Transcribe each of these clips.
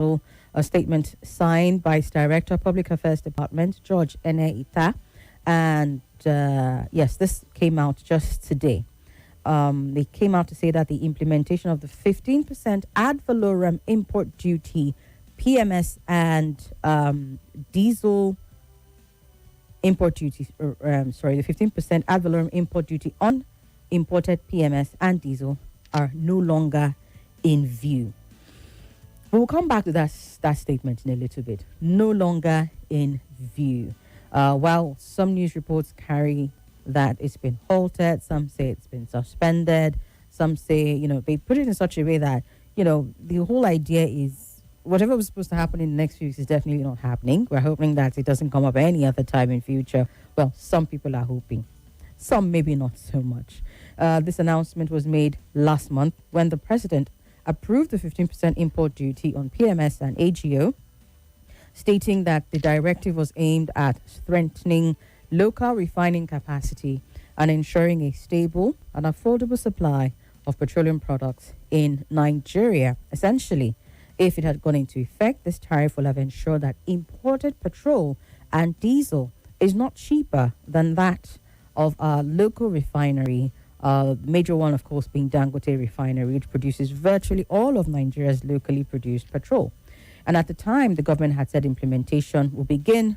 A statement signed by its Director of Public Affairs Department, George Eneita. And yes, this came out just today. They came out to say that the implementation of the 15% ad valorem import duty, PMS, and diesel import duty, the 15% ad valorem import duty on imported PMS and diesel are no longer in view. We'll come back to that statement in a little bit. No longer in view. While some news reports carry that it's been halted, some say it's been suspended, some say, they put it in such a way that, the whole idea is whatever was supposed to happen in the next few weeks is definitely not happening. We're hoping that it doesn't come up any other time in future. Well, some people are hoping. Some maybe not so much. This announcement was made last month when the president approved the 15% import duty on PMS and AGO, stating that the directive was aimed at strengthening local refining capacity and ensuring a stable and affordable supply of petroleum products in Nigeria. Essentially, if it had gone into effect, this tariff will have ensured that imported petrol and diesel is not cheaper than that of our local refinery. Major one, of course, being Dangote Refinery, which produces virtually all of Nigeria's locally produced petrol. And at the time, the government had said implementation will begin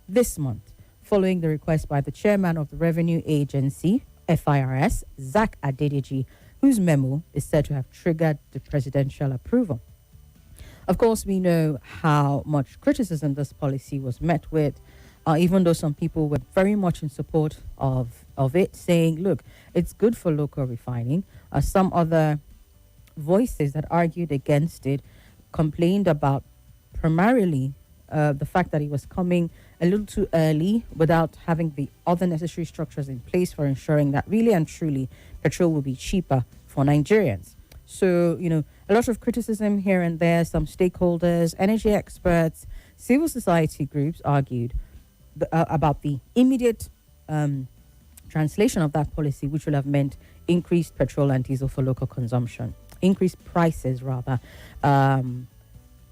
this month, following the request by the chairman of the Revenue Agency, FIRS, Zach Adedeji, whose memo is said to have triggered the presidential approval. Of course, we know how much criticism this policy was met with, even though some people were very much in support of it, saying, look, it's good for local refining. Some other voices that argued against it complained about primarily the fact that it was coming a little too early without having the other necessary structures in place for ensuring that really and truly petrol will be cheaper for Nigerians. So, a lot of criticism here and there. Some stakeholders, energy experts, civil society groups argued about the immediate translation of that policy, which will have meant increased petrol and diesel for local consumption, increased prices rather,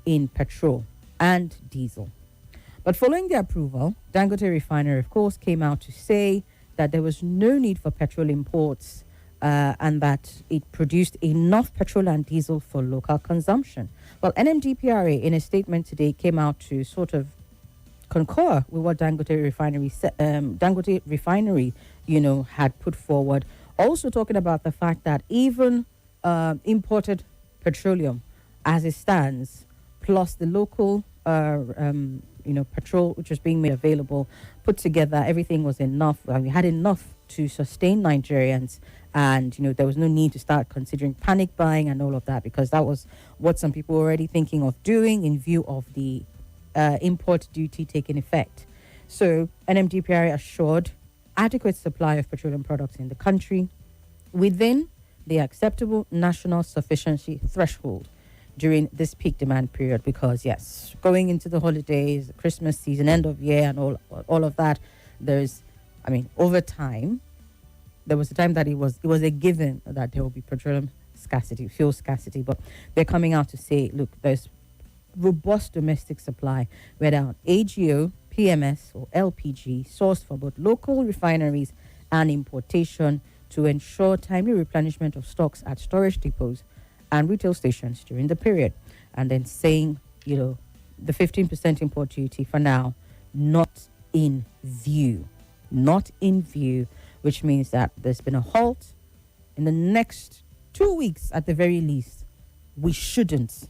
in petrol and diesel. But following the approval, Dangote Refinery, of course, came out to say that there was no need for petrol imports and that it produced enough petrol and diesel for local consumption. Well, NMDPRA, in a statement today, came out to sort of concur with what Dangote Refinery, had put forward. Also talking about the fact that even imported petroleum, as it stands, plus the local, petrol which was being made available, put together, everything was enough. We had enough to sustain Nigerians, and there was no need to start considering panic buying and all of that, because that was what some people were already thinking of doing in view of the import duty taking effect. So NMDPRA assured adequate supply of petroleum products in the country within the acceptable national sufficiency threshold during this peak demand period, because yes, going into the holidays, the Christmas season, end of year, and all of that, over time, there was a time that it was a given that there will be petroleum scarcity, fuel scarcity, but they're coming out to say, look, there's robust domestic supply, whether on AGO, PMS, or LPG, sourced for both local refineries and importation, to ensure timely replenishment of stocks at storage depots and retail stations during the period. And then saying, the 15% import duty for now, not in view, which means that there's been a halt. In the next 2 weeks, at the very least, we shouldn't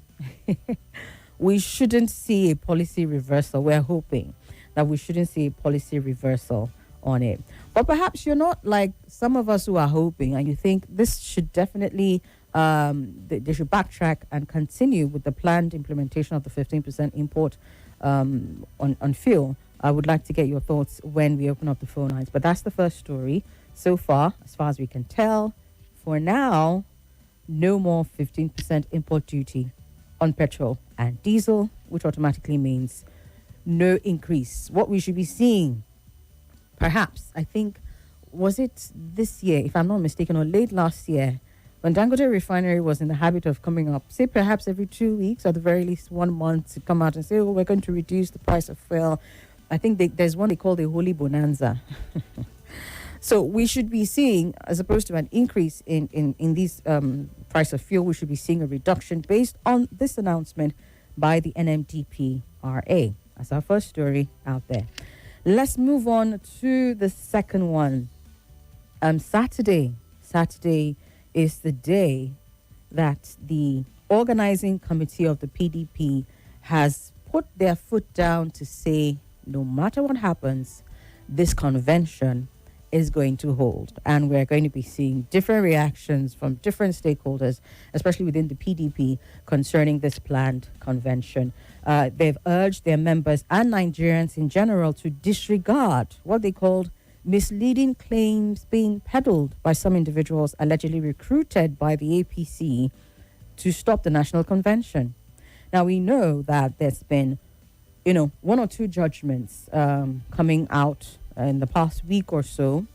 see a policy reversal. We're hoping that we shouldn't see a policy reversal on it. But perhaps you're not like some of us who are hoping, and you think this should definitely, they should backtrack and continue with the planned implementation of the 15% import on fuel. I would like to get your thoughts when we open up the phone lines. But that's the first story so far as we can tell. For now, no more 15% import duty on petrol and diesel, which automatically means no increase. What we should be seeing, perhaps, I think, was it this year, if I'm not mistaken, or late last year, when Dangote Refinery was in the habit of coming up, say perhaps every 2 weeks, or at the very least 1 month, to come out and say, oh, we're going to reduce the price of fuel. I think there's one they call the Holy Bonanza. So we should be seeing, as opposed to an increase in these price of fuel, we should be seeing a reduction based on this announcement by the NMDPRA. That's our first story out there. Let's move on to the second one. Saturday is the day that the organizing committee of the PDP has put their foot down to say, no matter what happens, this convention is going to hold. And we're going to be seeing different reactions from different stakeholders, especially within the PDP, concerning this planned convention. They've urged their members and Nigerians in general to disregard what they called misleading claims being peddled by some individuals allegedly recruited by the APC to stop the national convention. Now, we know that there's been, one or two judgments coming out in the past week or so.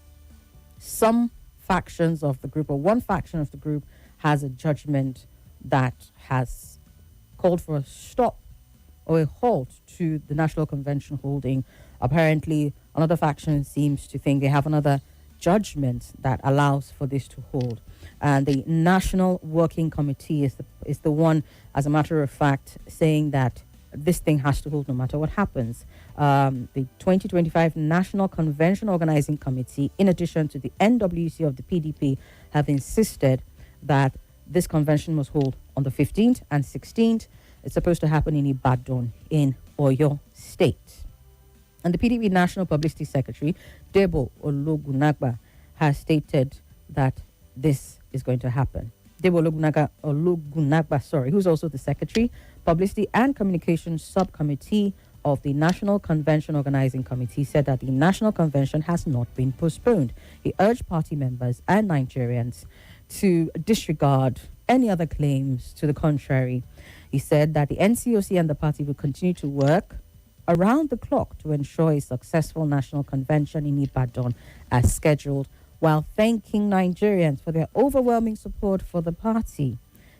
Some factions of the group, or one faction of the group, has a judgment that has called for a stop or a halt to the national convention holding. Apparently, another faction seems to think they have another judgment that allows for this to hold. And the National Working Committee is the one, as a matter of fact, saying that this thing has to hold no matter what happens. The 2025 National Convention Organizing Committee, in addition to the NWC of the PDP, have insisted that this convention must hold on the 15th and 16th. It's supposed to happen in Ibadan in Oyo State. And the PDP National Publicity Secretary, Debo Ologunagba, has stated that this is going to happen. Debo Ologunagba, who's also the Secretary, Publicity and Communications Subcommittee of the National Convention Organizing Committee, said that the National Convention has not been postponed. He urged party members and Nigerians to disregard any other claims to the contrary. He said that the NCOC and the party will continue to work around the clock to ensure a successful national convention in Ibadan as scheduled, while thanking Nigerians for their overwhelming support for the party.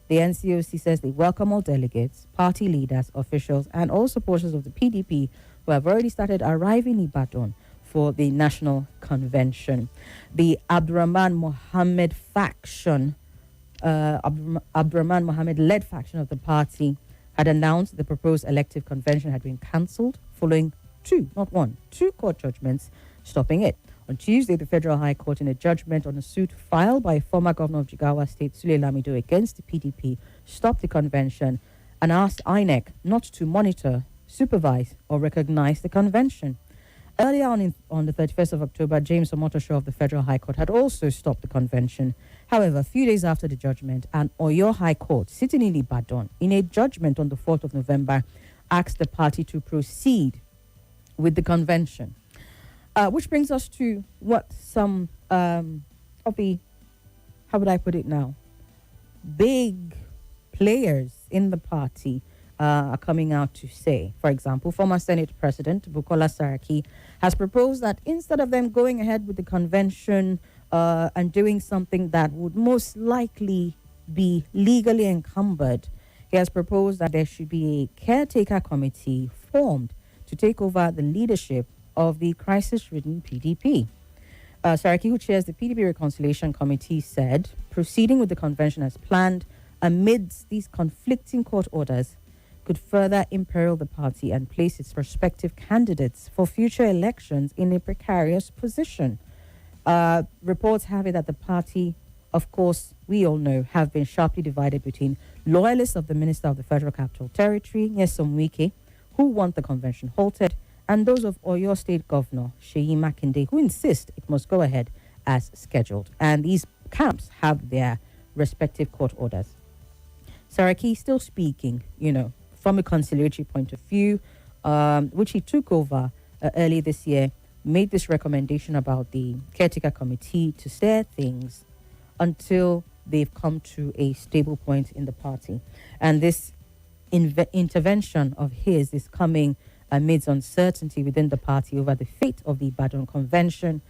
The NCOC says they welcome all delegates, party leaders, officials, and all supporters of the PDP who have already started arriving in Ibadan for the national convention. The Abdurrahman Mohammed faction, Abdurrahman Mohammed-led faction of the party, had announced the proposed elective convention had been cancelled following two court judgments stopping it. On Tuesday, the Federal High Court, in a judgment on a suit filed by former Governor of Jigawa State, Sule Lamido, against the PDP, stopped the convention and asked INEC not to monitor, supervise, or recognize the convention. Earlier on the 31st of October, James Omotosho of the Federal High Court had also stopped the convention. However, a few days after the judgment, an Oyo High Court, sitting in Ibadan, in a judgment on the 4th of November, asked the party to proceed with the convention. Which brings us to what some of the, how would I put it now, big players in the party are coming out to say. For example, former Senate President Bukola Saraki has proposed that instead of them going ahead with the convention and doing something that would most likely be legally encumbered, he has proposed that there should be a caretaker committee formed to take over the leadership of the crisis-ridden PDP. Saraki, who chairs the PDP Reconciliation Committee, said proceeding with the convention as planned amidst these conflicting court orders could further imperil the party and place its prospective candidates for future elections in a precarious position. Reports have it that the party, of course, we all know, have been sharply divided between loyalists of the Minister of the Federal Capital Territory, Nyesom Wike, who want the convention halted, and those of Oyo State Governor Seyi Makinde, who insist it must go ahead as scheduled. And these camps have their respective court orders. Saraki still speaking, from a conciliatory point of view, which he took over early this year, made this recommendation about the caretaker committee to steer things until they've come to a stable point in the party. And this intervention of his is coming amidst uncertainty within the party over the fate of the Ibadan Convention,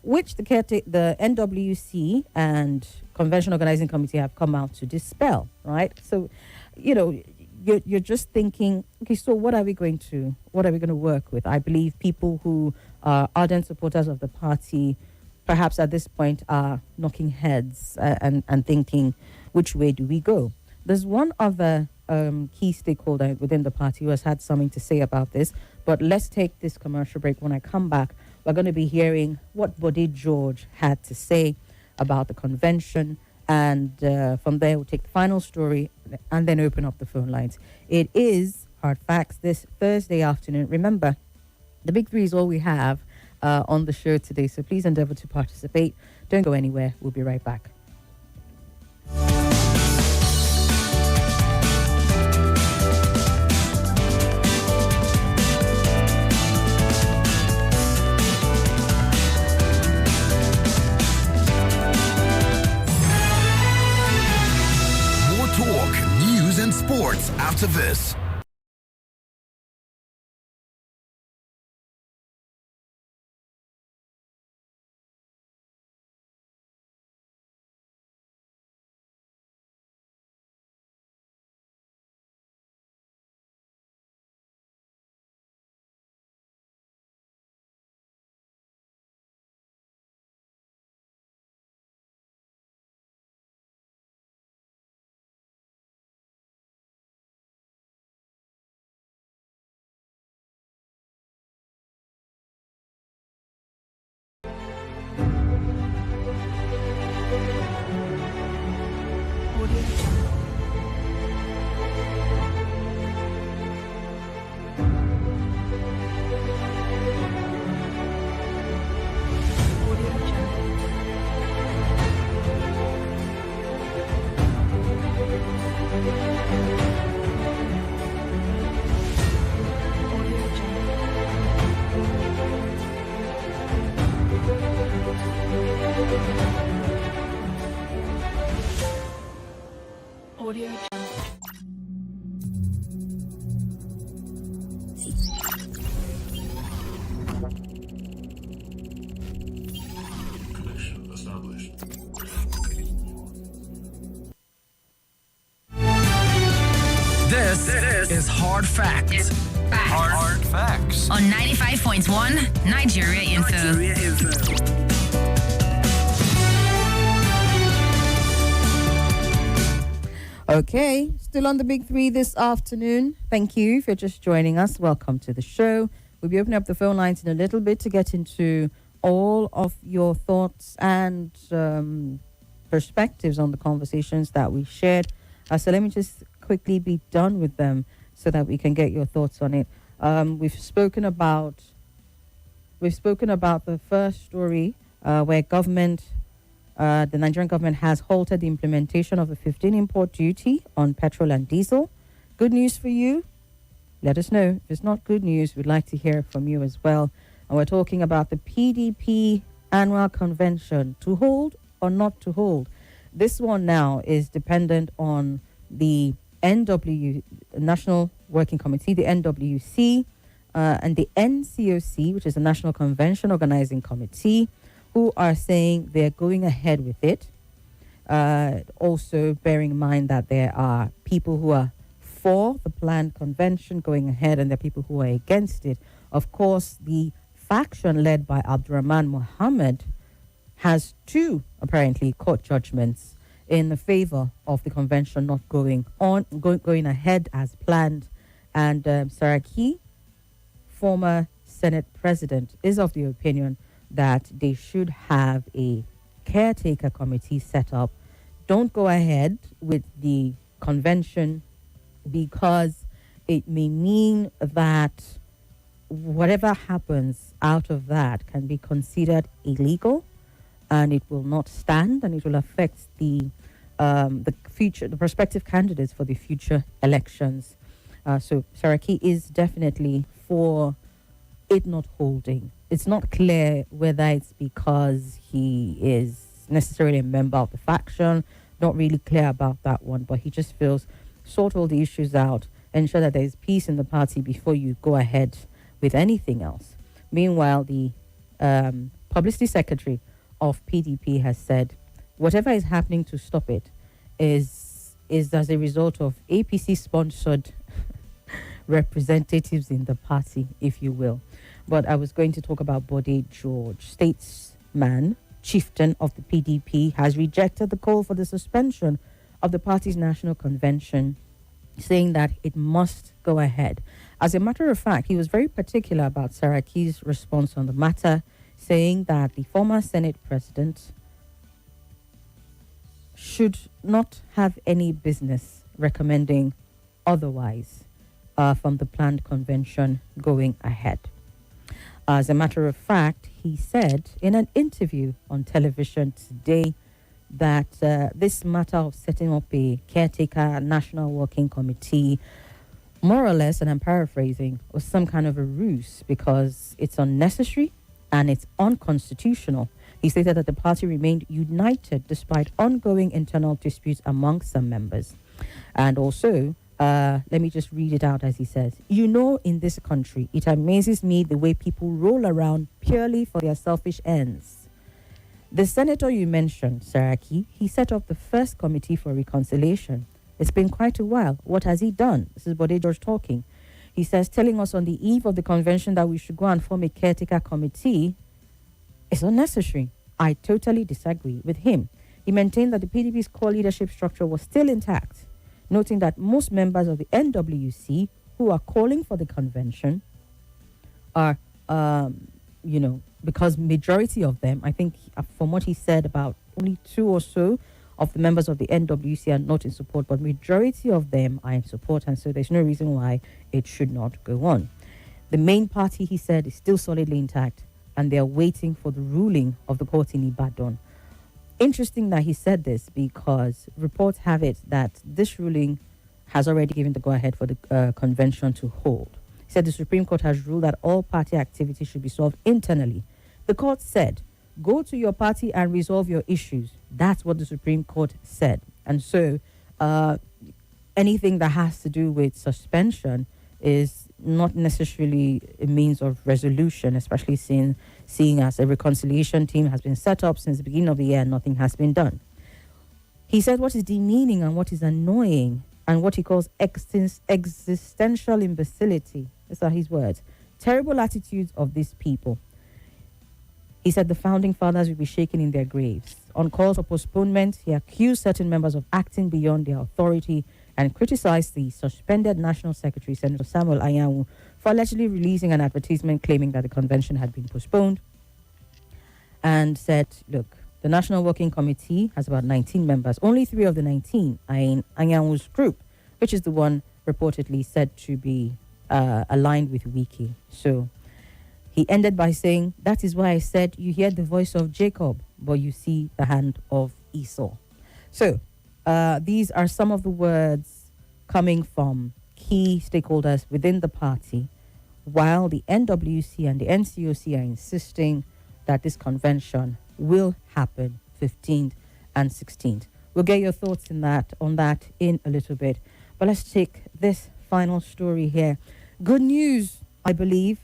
which the NWC and Convention Organizing Committee have come out to dispel, right? So, you're just thinking, okay, so what are we going to work with? I believe people who are ardent supporters of the party, perhaps at this point, are knocking heads and thinking, which way do we go? There's one other key stakeholder within the party who has had something to say about this, but let's take this commercial break. When I come back, we're going to be hearing what Bode George had to say about the convention, and from there we'll take the final story and then open up the phone lines. It is Hard Facts this Thursday afternoon. Remember, the big three is all we have on the show today, so please endeavor to participate. Don't go anywhere. We'll be right back. Sports after this. Audio Connection established. This is Hard Facts. Hard Facts. On 95.1 Nigeria Info. Okay, still on the big three this afternoon. Thank you if you're just joining us. Welcome to the show. We'll be opening up the phone lines in a little bit to get into all of your thoughts and perspectives on the conversations that we shared. So let me just quickly be done with them so that we can get your thoughts on it. We've spoken about the first story where the Nigerian government has halted the implementation of a 15 import duty on petrol and diesel. Good news for you? Let us know. If it's not good news, we'd like to hear from you as well. And we're talking about the PDP annual convention, to hold or not to hold. This one now is dependent on the National Working Committee, the NWC, and the NCOC, which is the National Convention Organizing Committee, who are saying they're going ahead with it. Also bearing in mind that there are people who are for the planned convention going ahead and there are people who are against it. Of course, the faction led by Abdurrahman Mohammed has two, apparently, court judgments in the favor of the convention not going ahead as planned. And Saraki, former Senate president, is of the opinion that they should have a caretaker committee set up. Don't go ahead with the convention because it may mean that whatever happens out of that can be considered illegal, and it will not stand, and it will affect the prospective candidates for the future elections. So Saraki is definitely for it not holding. It's not clear whether it's because he is necessarily a member of the faction. Not really clear about that one, but he just feels sort all the issues out, ensure that there is peace in the party before you go ahead with anything else. Meanwhile, the publicity secretary of PDP has said whatever is happening to stop it is as a result of APC sponsored representatives in the party, if you will. But I was going to talk about Bode George, statesman, chieftain of the PDP, has rejected the call for the suspension of the party's national convention, saying that it must go ahead. As a matter of fact, he was very particular about Saraki's response on the matter, saying that the former Senate president should not have any business recommending otherwise from the planned convention going ahead. As a matter of fact, he said in an interview on television today that this matter of setting up a caretaker national working committee, more or less, and I'm paraphrasing, was some kind of a ruse because it's unnecessary and it's unconstitutional. He stated that the party remained united despite ongoing internal disputes among some members. And also, let me just read it out as he says, "You know, in this country, it amazes me the way people roll around purely for their selfish ends. The senator you mentioned, Saraki, he set up the first committee for reconciliation. It's been quite a while. What has he done?" This is Bode George talking. He says, telling us on the eve of the convention that we should go and form a caretaker committee is unnecessary. I totally disagree with him. He maintained that the PDP's core leadership structure was still intact, noting that most members of the NWC who are calling for the convention are, because majority of them, I think from what he said, about only 2 or so of the members of the NWC are not in support, but majority of them are in support, and so there's no reason why it should not go on. The main party, he said, is still solidly intact, and they are waiting for the ruling of the court in Ibadan. Interesting that he said this because reports have it that this ruling has already given the go-ahead for the convention to hold. He said the Supreme Court has ruled that all party activities should be solved internally. The court said, go to your party and resolve your issues. That's what the Supreme Court said. And so anything that has to do with suspension is not necessarily a means of resolution, especially seeing as a reconciliation team has been set up since the beginning of the year and nothing has been done. He said what is demeaning and what is annoying and what he calls existential imbecility, these are his words, terrible attitudes of these people. He said the founding fathers will be shaken in their graves. On calls for postponement, he accused certain members of acting beyond their authority and criticized the suspended National Secretary, Senator Samuel Anyanwu, for allegedly releasing an advertisement claiming that the convention had been postponed, and said, look, the National Working Committee has about 19 members. Only 3 of the 19 are in Anyanwu's group, which is the one reportedly said to be aligned with Wiki. So he ended by saying, that is why I said you hear the voice of Jacob, but you see the hand of Esau. So these are some of the words coming from key stakeholders within the party, while the NWC and the NCOC are insisting that this convention will happen 15th and 16th. We'll get your thoughts on that in a little bit. But let's take this final story here. Good news, I believe,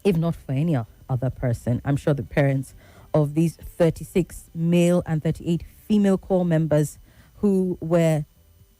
if not for any other person. I'm sure the parents of these 36 male and 38 female corps members who were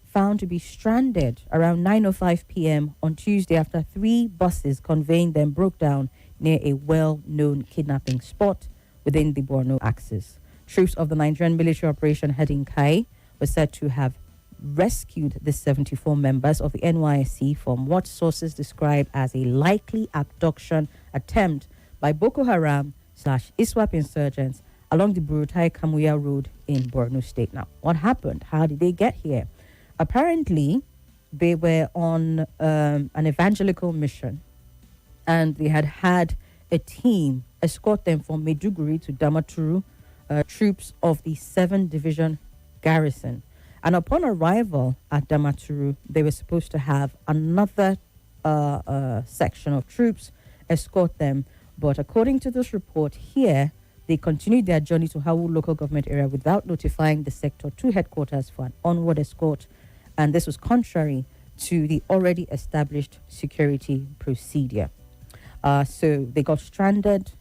found to be stranded around 9:05 p.m. on Tuesday after 3 buses conveying them broke down near a well-known kidnapping spot within the Borno axis. Troops of the Nigerian military operation heading Kai were said to have rescued the 74 members of the NYSC from what sources describe as a likely abduction attempt by Boko Haram/ISWAP insurgents along the Burutai Kamuya Road in Borno State. Now, what happened? How did they get here? Apparently, they were on an evangelical mission, and they had a team escort them from Maiduguri to Damaturu, troops of the 7th Division Garrison. And upon arrival at Damaturu, they were supposed to have another section of troops escort them. But according to this report here, they continued their journey to Hawu local government area without notifying the Sector 2 headquarters for an onward escort. And this was contrary to the already established security procedure. So they got stranded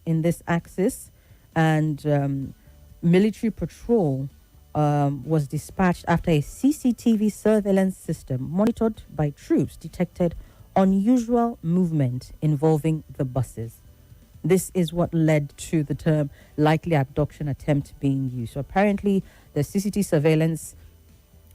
in this axis, and military patrol was dispatched after a CCTV surveillance system monitored by troops detected unusual movement involving the buses. This is what led to the term likely abduction attempt being used. So apparently the CCTV surveillance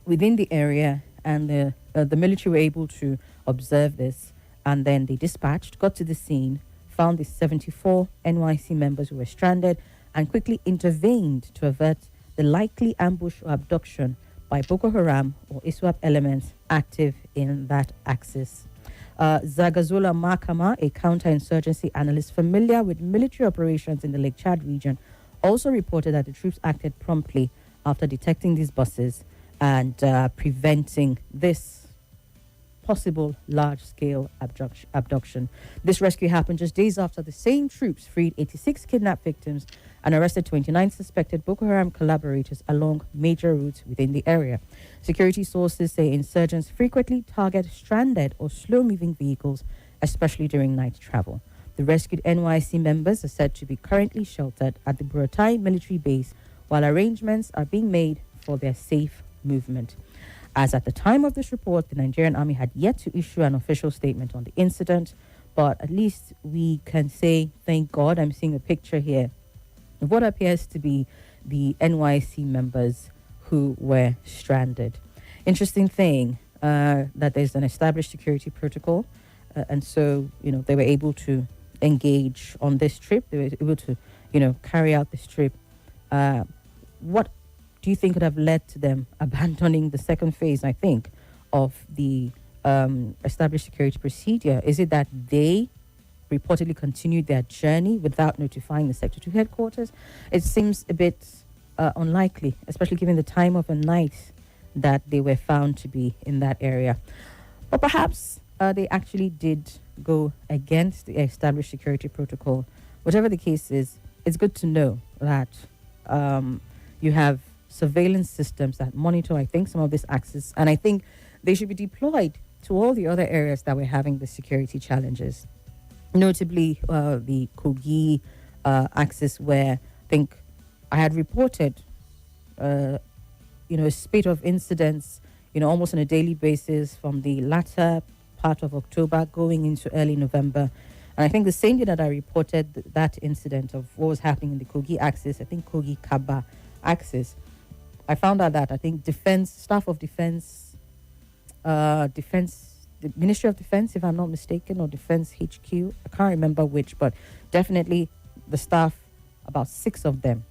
within the area and the military were able to observe this, and then they dispatched, got to the scene, found the 74 NYC members who were stranded, and quickly intervened to avert the likely ambush or abduction by Boko Haram or ISWAP elements active in that axis. Zagazola Makama, a counterinsurgency analyst familiar with military operations in the Lake Chad region, also reported that the troops acted promptly after detecting these buses and preventing this possible large-scale abduction. This rescue happened just days after the same troops freed 86 kidnapped victims and arrested 29 suspected Boko Haram collaborators along major routes within the area. Security sources say insurgents frequently target stranded or slow-moving vehicles, especially during night travel. The rescued NYC members are said to be currently sheltered at the Buratai military base, while arrangements are being made for their safe movement. As at the time of this report, the Nigerian Army had yet to issue an official statement on the incident, but at least we can say, thank God. I'm seeing a picture here of what appears to be the NYC members who were stranded. Interesting thing that there's an established security protocol, and so, they were able to engage on this trip. They were able to, carry out this trip. What do you think could have led to them abandoning the second phase, I think, of the established security procedure? Is it that they reportedly continued their journey without notifying the Sector 2 headquarters? It seems a bit unlikely, especially given the time of the night that they were found to be in that area. But perhaps they actually did go against the established security protocol. Whatever the case is, it's good to know that you have surveillance systems that monitor, I think, some of this access, and I think they should be deployed to all the other areas that we're having the security challenges, notably the Kogi axis, where I think I had reported a spate of incidents, almost on a daily basis from the latter part of October going into early November. And I think the same day that I reported that incident of what was happening in the Kogi axis, I think Kogi Kaba axis, I found out that I think staff of defense, the Ministry of Defense, if I'm not mistaken, or Defense HQ, I can't remember which, but definitely the staff, about 6 of them,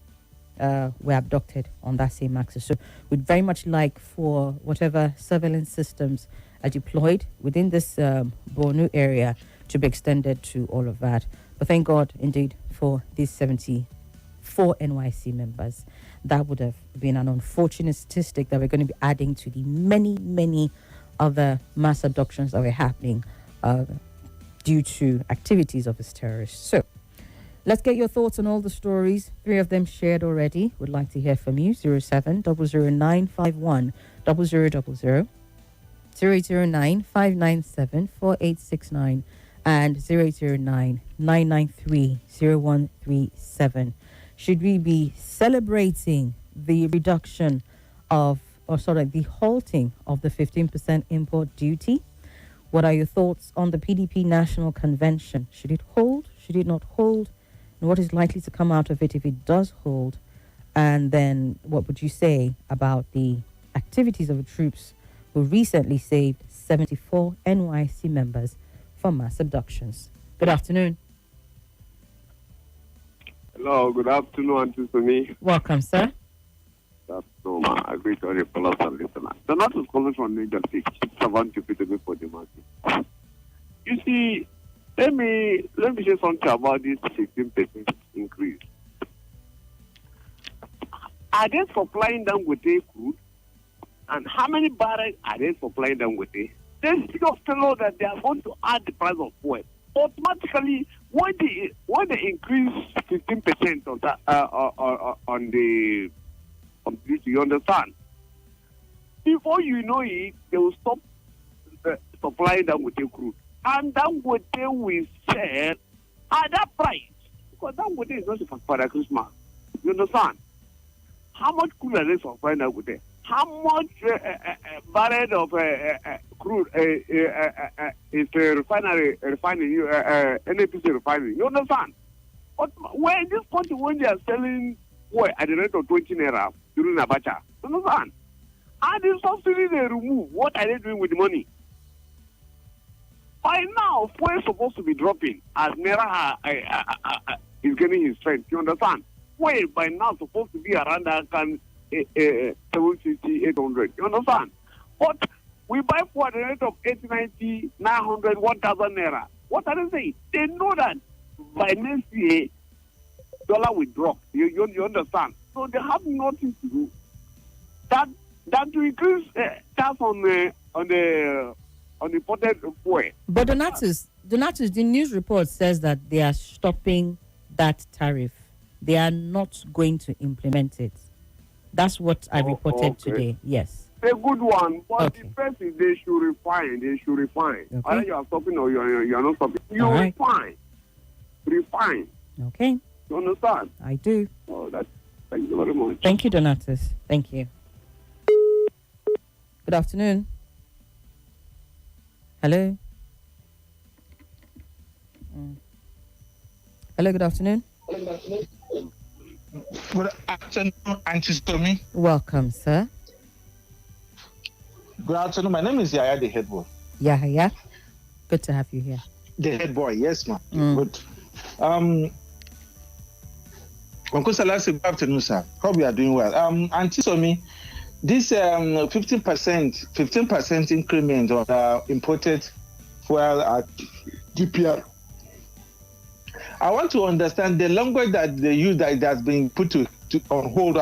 were abducted on that same axis. So we'd very much like for whatever surveillance systems are deployed within this Borno area to be extended to all of that. But thank God, indeed, for these 74 NYC members. That would have been an unfortunate statistic that we're going to be adding to the many, many other mass abductions that were happening due to activities of this terrorist. So let's get your thoughts on all the stories. 3 of them shared already. Would like to hear from you. 07000951 0000, 009-597-4869, and 009-993-0137. Should we be celebrating the reduction of, the halting of the 15% import duty? What are your thoughts on the PDP National Convention? Should it hold? Should it not hold? And what is likely to come out of it if it does hold? And then what would you say about the activities of the troops who recently saved 74 NYC members from mass abductions? Good afternoon. Hello, good afternoon, Auntie Somi. Welcome, sir. That's Noma. I greet all your fellows and listeners. The North is calling from Niger State. Savant to fit for the market. You see, let me say something about this 15% increase. Are they supplying them with a crude? And how many barrels are they supplying them with a? They just tell us that they are going to add the price of oil. Automatically, when they increase 15% of that on the duty, you understand? Before you know it, they will stop supplying them with a crude, and that what they will sell at that price. Because that would is not for the Christmas. You understand? How much crude are they supplying that with it? How much barrel of crude is refinery refining? NAPC refining. You understand? But when this country, when they are selling oil at the rate of 20 naira during Abacha, you understand? And the subsidy they remove, what are they doing with the money? By now, fuel is supposed to be dropping as naira is getting his strength. You understand? Fuel by now supposed to be around that can 750, 800. You understand? But we buy for at the rate of 890, 900, 1,000 naira. What are they saying? They know that by next year, dollar will drop. You understand? So they have nothing to do. That to increase tax on the imported fuel. But Donatus, the news report says that they are stopping that tariff. They are not going to implement it. That's what I reported today. Yes. A good one, but Okay. the first is they should refine. Okay. Either you are stopping or you are not stopping. You All right. refine. Okay, You understand? I do. Oh, thank you very much. Thank you, Donatus. Thank you. Good afternoon. Hello. Hello, good afternoon. Good afternoon, Auntie Somi. Welcome, sir. Good afternoon. My name is Yaya, the head boy. Yeah. Good to have you here. The head boy, yes, ma'am. Mm. Good. Uncle Salasi, good afternoon, sir. Hope you are doing well. Auntie Somi, this 15% increment on imported fuel at DPR. I want to understand the longer that they use that it has been put on hold,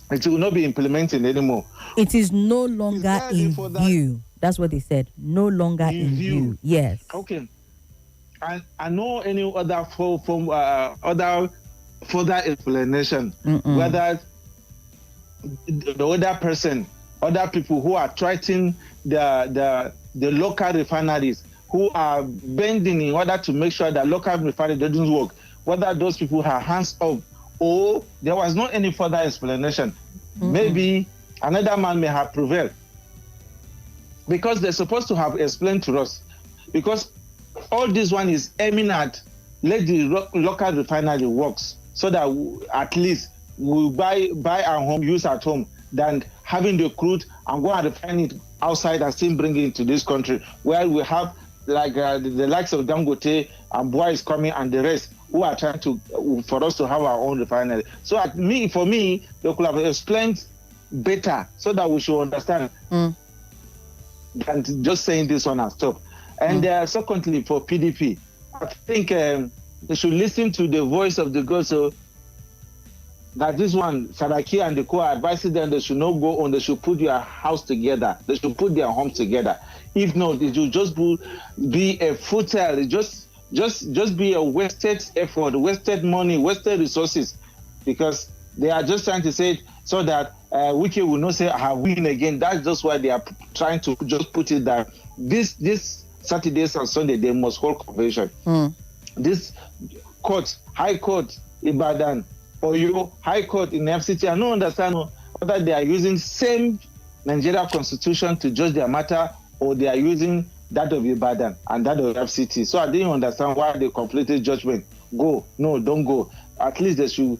it will not be implemented anymore. It is no longer there in for that- view. That's what they said. No longer in view. Yes. Okay. I know any other other further explanation whether the other people who are threatening the local refineries, who are bending in order to make sure that local refinery doesn't work, whether those people are hands up or there was not any further explanation. Maybe another man may have prevailed because they're supposed to have explained to us, because all this one is aiming at let the local refinery works so that at least we buy our home, use at home, than having the crude and go and refine it outside and still bring it into this country where we have like the likes of Dangote and Bois is coming and the rest who are trying to for us to have our own refinery. So for me, they could have explained better so that we should understand than just saying this one and stop. And secondly, for PDP, I think they should listen to the voice of the God. So that this one, Saraki and the co are advising them they should not go on, they should put their house together, they should put their home together. If not, it will just be a futile, just be a wasted effort, wasted money, wasted resources, because they are just trying to say it so that Wiki will not say, I win again. That's just why they are trying to just put it that this Saturdays and Sunday, they must hold convention. This court, High Court, Ibadan, or High Court in FCT, I don't understand whether they are using same Nigeria constitution to judge their matter or they are using that of Ibadan and that of FCT. So I didn't understand why they completed judgment. Go, no, don't go. At least they should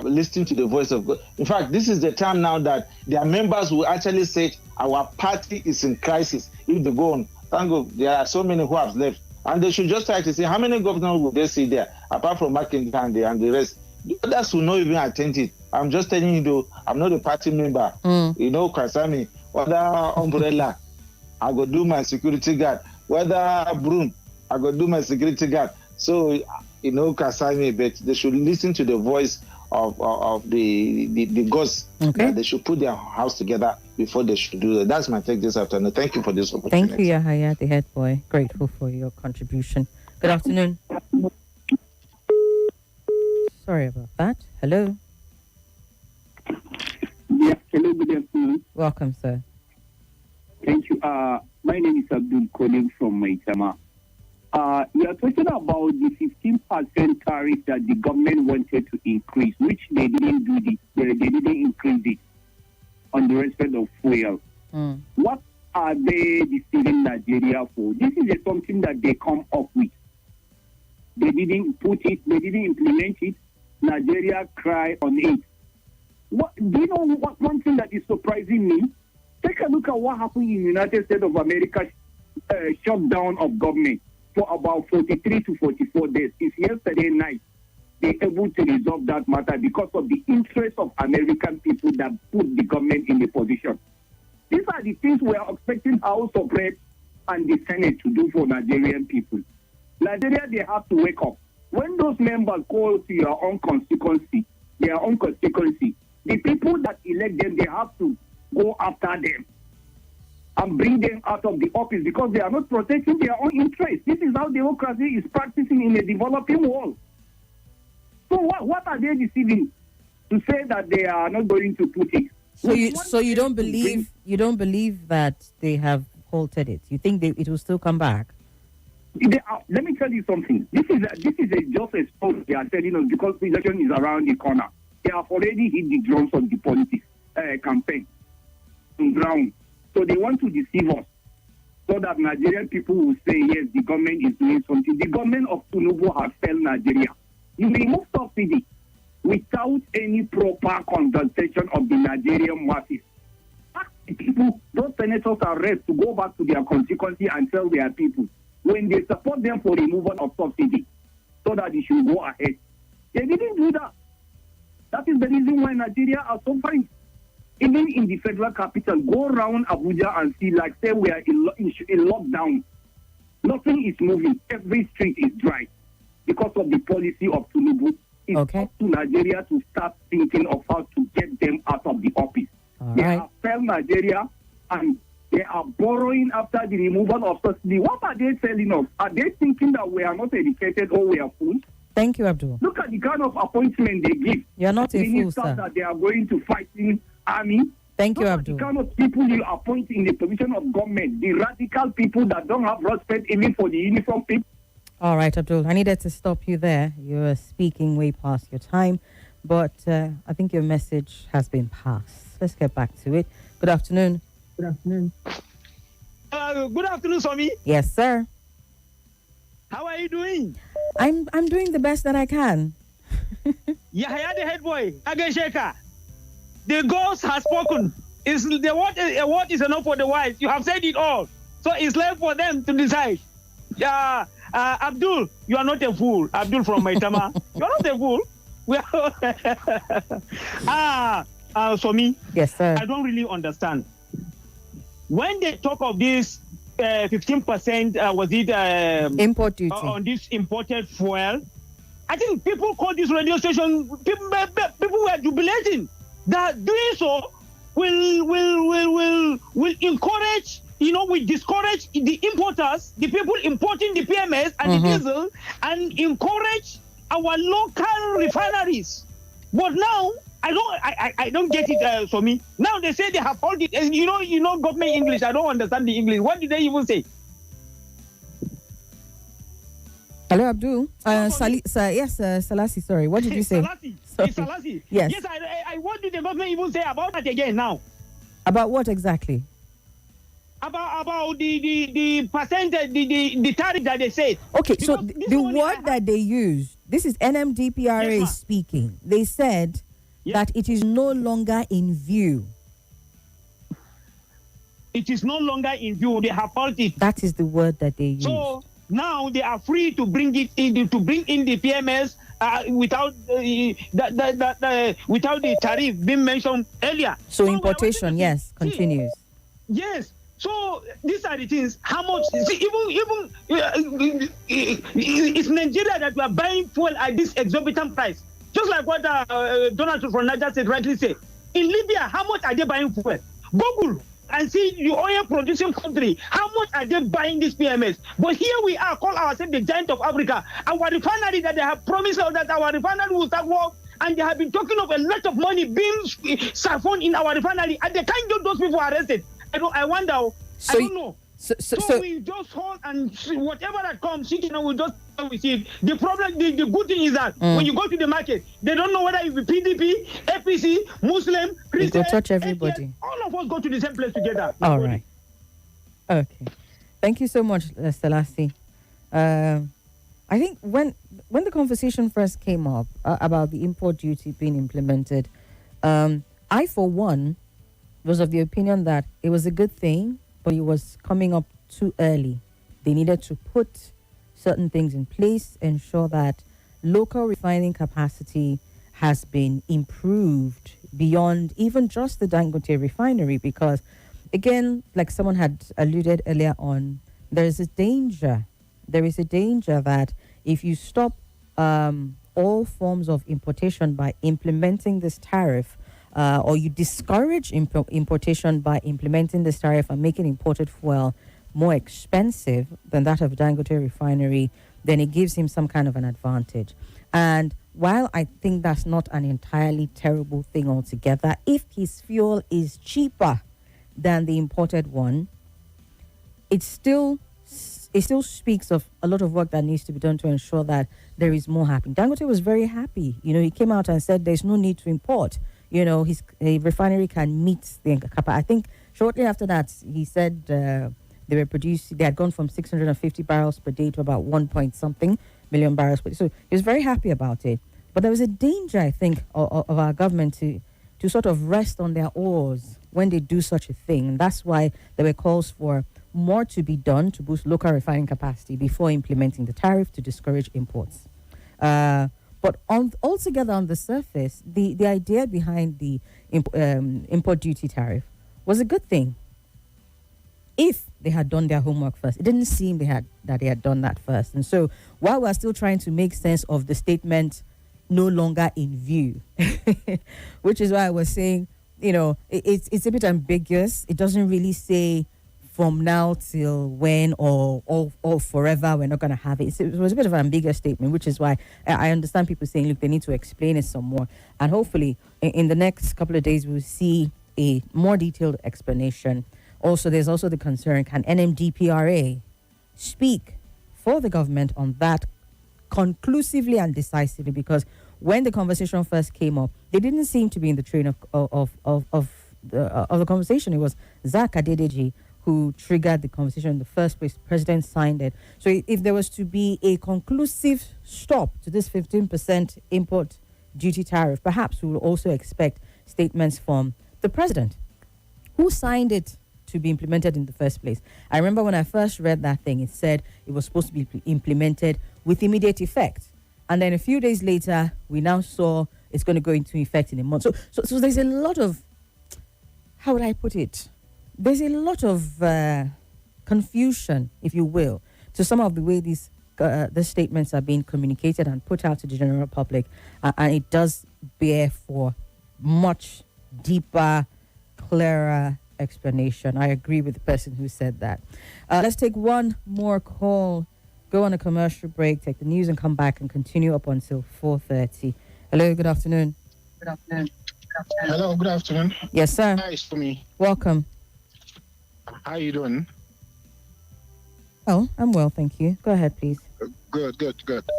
listen to the voice of God. In fact, this is the time now that their members will actually say our party is in crisis if they go on. Thank God, there are so many who have left. And they should just try to see how many governors will they see there, apart from McKinsey and the rest. The others will not even attend it. I'm just telling you, though, I'm not a party member. Concern me. Whether umbrella, I go do my security guard. Whether broom, I go do my security guard. So, concern me, but they should listen to the voice of the gods. Okay. They should put their house together before they should do that. That's my take this afternoon. Thank you for this opportunity. Thank you, Yahaya, the head boy. Grateful for your contribution. Good afternoon. Sorry about that. Hello. Yes, hello, good afternoon. Welcome, sir. Thank you. My name is Abdul calling from Maitama. You are talking about the 15% tariff that the government wanted to increase, which they didn't do. They didn't increase it on the respect of fuel. What are they deceiving Nigeria for? This is something that they come up with. They didn't put it. They didn't implement it. Nigeria cry on it. What do you know? What one thing that is surprising me? Take a look at what happened in the United States of America. Shutdown of government for about 43 to 44 days. It's yesterday night they able to resolve that matter because of the interest of American people that put the government in the position. These are the things we are expecting House of Reps and the Senate to do for Nigerian people. Nigeria, they have to wake up. When those members go to your own constituency, the people that elect them, they have to go after them and bring them out of the office because they are not protecting their own interests. This is how democracy is practicing in a developing world. So what are they deceiving to say that they are not going to put it? So you don't believe that they have halted it? You think it will still come back? Let me tell you something. This is just a story they are telling us because the election is around the corner. They have already hit the drums of the politics campaign on ground. So they want to deceive us so that Nigerian people will say, yes, the government is doing something. The government of Tinubu has failed Nigeria. You remove subsidy without any proper consultation of the Nigerian masses. Ask the people, those senators are ready to go back to their constituency and tell their people when they support them for removal of subsidy so that they should go ahead. They didn't do that. That is the reason why Nigeria are suffering. Even in the federal capital, go around Abuja and see, like, say we are in lockdown. Nothing is moving. Every street is dry because of the policy of Tinubu. It's up to Nigeria to start thinking of how to get them out of the office. They have failed Nigeria and they are borrowing after the removal of subsidy. What are they telling us? Are they thinking that we are not educated or we are fools? Thank you, Abdul. Look at the kind of appointment they give. You're not a fool, sir. That they are going to fight in army. Thank you, Abdul. The kind of people you appoint in the position of government, the radical people that don't have respect even for the uniform people. All right, Abdul, I needed to stop you there. You were speaking way past your time, but I think your message has been passed. Let's get back to it. Good afternoon. Good afternoon. Good afternoon, Somi. Yes, sir. How are you doing? I'm doing the best that I can. Yahya the head boy, Again Shaker. The ghost has spoken. A word is enough for the wise. You have said it all. So it's left for them to decide. Abdul, you are not a fool. Abdul from Maitama. You are not a fool. Somi. Yes, sir. I don't really understand. When they talk of this 15%, was it import duty on this imported fuel? I think people call this radio station. People were jubilating that doing so will encourage. We discourage the importers, the people importing the PMS and the diesel, and encourage our local refineries. But now I don't get it, Somi. Now they say they have hold it. And you know government English. I don't understand the English. What did they even say? Hello, Abdul. Salasi, sorry. What did you say? Salasi. Yes. Yes, I what did the government even say about that again now? About what exactly? About the percentage, the tariff that they said. Okay, so the word that they used, this is NMDPRA speaking. They said that it is no longer in view. It is no longer in view. They have halted. That is the word that they used. So now they are free to bring it in, to bring in the PMS without without the tariff being mentioned earlier. So importation, yes, continues. Yes. So these are the things. How much? See, even it's Nigeria that we are buying fuel at this exorbitant price. Just like what Donald from Niger said rightly said. In Libya, how much are they buying fuel? Google and see the oil producing country. How much are they buying this PMS? But here we are, call ourselves the giant of Africa. Our refinery that they have promised us that our refinery will start work, and they have been talking of a lot of money being siphoned in our refinery. And they can't get those people arrested. I wonder. I don't know. So we just hold and see whatever that comes, we just receive. The problem, the good thing is that when you go to the market, they don't know whether it be PDP, APC, Muslim, Christian. You go touch everybody. ATS, all of us go to the same place together. All right. Okay. Thank you so much, Selassie. I think when the conversation first came up about the import duty being implemented, I, for one, was of the opinion that it was a good thing, but it was coming up too early. They needed to put certain things in place, ensure that local refining capacity has been improved beyond even just the Dangote refinery, because, again, like someone had alluded earlier on, there is a danger that if you stop all forms of importation by implementing this tariff, or you discourage importation by implementing this tariff and making imported fuel more expensive than that of Dangote refinery, then it gives him some kind of an advantage. And while I think that's not an entirely terrible thing altogether, if his fuel is cheaper than the imported one, it still speaks of a lot of work that needs to be done to ensure that there is more happening. Dangote was very happy. He came out and said there's no need to import. His refinery can meet the capacity. I think shortly after that, he said they had gone from 650 barrels per day to about 1 point something million barrels per day. So he was very happy about it. But there was a danger, I think, of our government to sort of rest on their oars when they do such a thing. And that's why there were calls for more to be done to boost local refining capacity before implementing the tariff to discourage imports. But altogether on the surface, the idea behind the import duty tariff was a good thing if they had done their homework first. It didn't seem that they had done that first. And so while we're still trying to make sense of the statement no longer in view, which is why I was saying, it's a bit ambiguous. It doesn't really say from now till when or forever we're not going to have it. It was a bit of an ambiguous statement, which is why I understand people saying, look, they need to explain it some more. And hopefully in the next couple of days, we'll see a more detailed explanation. Also, there's also the concern, can NMDPRA speak for the government on that conclusively and decisively? Because when the conversation first came up, they didn't seem to be in the train of the conversation. It was Zach Adedeji who triggered the conversation in the first place. The president signed it. So if there was to be a conclusive stop to this 15% import duty tariff, perhaps we will also expect statements from the president, who signed it to be implemented in the first place. I remember when I first read that thing, it said it was supposed to be implemented with immediate effect. And then a few days later, we now saw it's going to go into effect in a month. So there's a lot of, how would I put it? There's a lot of confusion, if you will, to some of the way these statements are being communicated and put out to the general public. And it does bear for much deeper, clearer explanation. I agree with the person who said that. Let's take one more call, go on a commercial break, take the news and come back and continue up until 4:30. Hello, good afternoon. Good afternoon. Hello, good afternoon. Yes, sir. Hi, Somi. Welcome. How are you doing? Oh, I'm well, thank you. Go ahead, please. Good.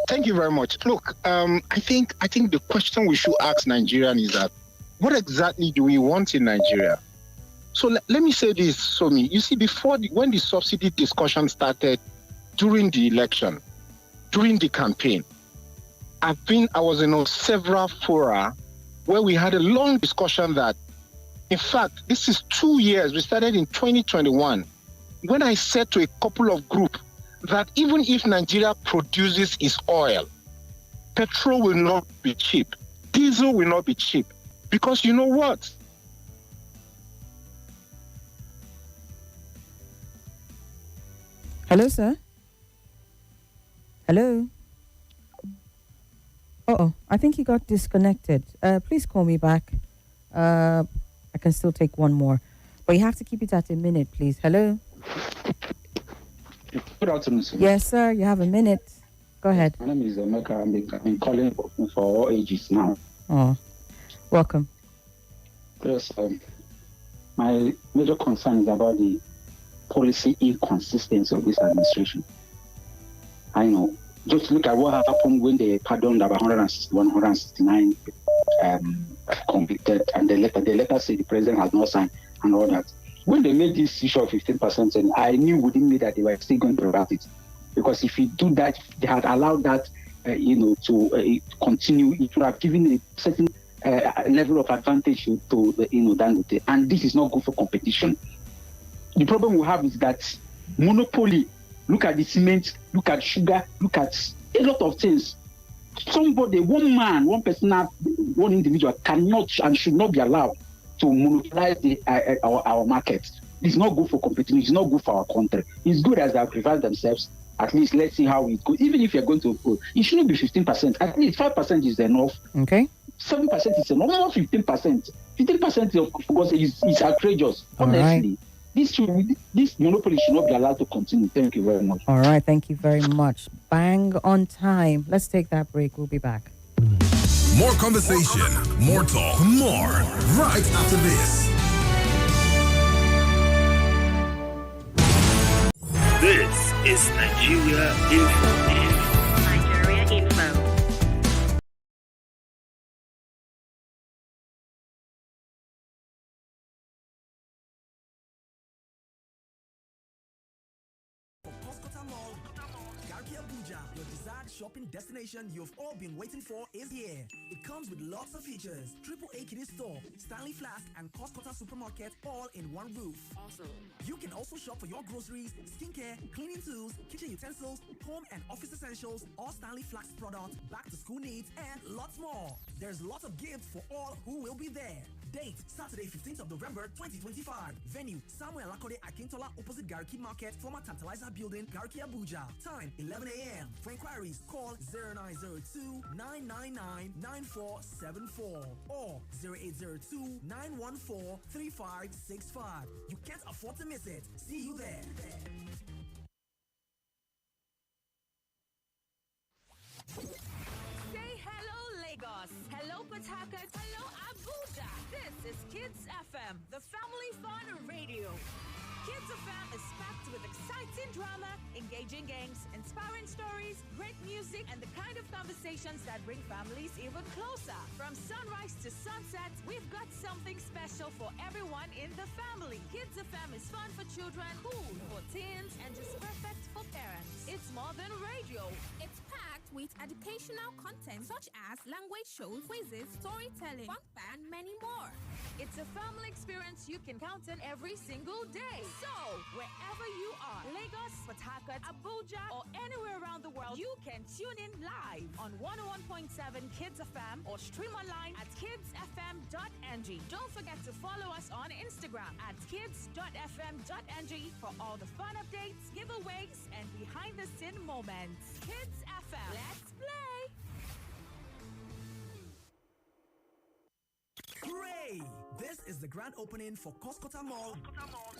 Thank you very much. Look, I think the question we should ask Nigerians is that, what exactly do we want in Nigeria? So let me say this, Somi. You see, when the subsidy discussion started during the election, during the campaign, I was in several fora where we had a long discussion that, in fact, this is 2 years. We started in 2021. When I said to a couple of groups that even if Nigeria produces its oil, petrol will not be cheap, diesel will not be cheap. Because you know what? Hello, sir. Hello. I think he got disconnected. Please call me back. I can still take one more, but you have to keep it at a minute, please. Hello. Good afternoon, sir. Yes, sir. You have a minute. Go ahead. My name is Emeka. I've been calling for all ages now. Oh, welcome. Yes, my major concern is about the policy inconsistency of this administration. I know. Just look at what happened when they pardoned about 161, 169 convicted, and the letter said the president has not signed and all that. When they made this issue of 15%, and I knew within me that they were still going to revert it, because if you do that, they had allowed that, to continue, it would have given a certain level of advantage to Dangote, and this is not good for competition. The problem we have is that monopoly. Look at the cement, look at sugar, look at a lot of things. Somebody, one man, one person, one individual cannot and should not be allowed to monopolize our market. It's not good for competition. It's not good for our country. It's good as they have prevailed themselves. At least let's see how it goes. Even if you're going to go, it shouldn't be 15%. At least 5% is enough. Okay. 7% is enough. Not 15%. 15% of course is outrageous. Honestly. Right. This monopoly should not be allowed to continue. Thank you very much. All right, thank you very much. Bang on time. Let's take that break. We'll be back. More conversation, more talk, more right after this. This is Nigeria Info. Nigeria Info. Shopping destination you've all been waiting for is here. It comes with lots of features. AAA Kiddie Store, Stanley Flask, and Costco Supermarket all in one roof. Awesome. You can also shop for your groceries, skincare, cleaning tools, kitchen utensils, home and office essentials, all Stanley Flask products, back to school needs, and lots more. There's lots of gifts for all who will be there. Date, Saturday 15th of November 2025. Venue, Samuel Lakode Akintola opposite Garki Market, former Tantalizer Building, Garki Abuja. Time, 11 a.m. For inquiries, call 0902-999-9474 or 0802-914-3565. You can't afford to miss it. See you there. Say hello, Lagos. Hello, Port Harcourt. Hello, Abuja. This is Kids FM, the family fun radio. Kids FM is packed with exciting drama, engaging games, inspiring stories, great music, and the kind of conversations that bring families even closer. From sunrise to sunset, we've got something special for everyone in the family. Kids FM is fun for children, cool for teens, and just perfect for parents. It's more than radio. It's packed with educational content such as language shows, quizzes, storytelling, fun, and many more. It's a family experience you can count on every single day. So, wherever you are, Lagos, Port Harcourt, Abuja, or anywhere around the world, you can tune in live on 101.7 Kids FM or stream online at kidsfm.ng. Don't forget to follow us on Instagram at kids.fm.ng for all the fun updates, giveaways, and behind-the-scene moments. Kids FM, let's play! Hooray! This is the grand opening for Costco Mall,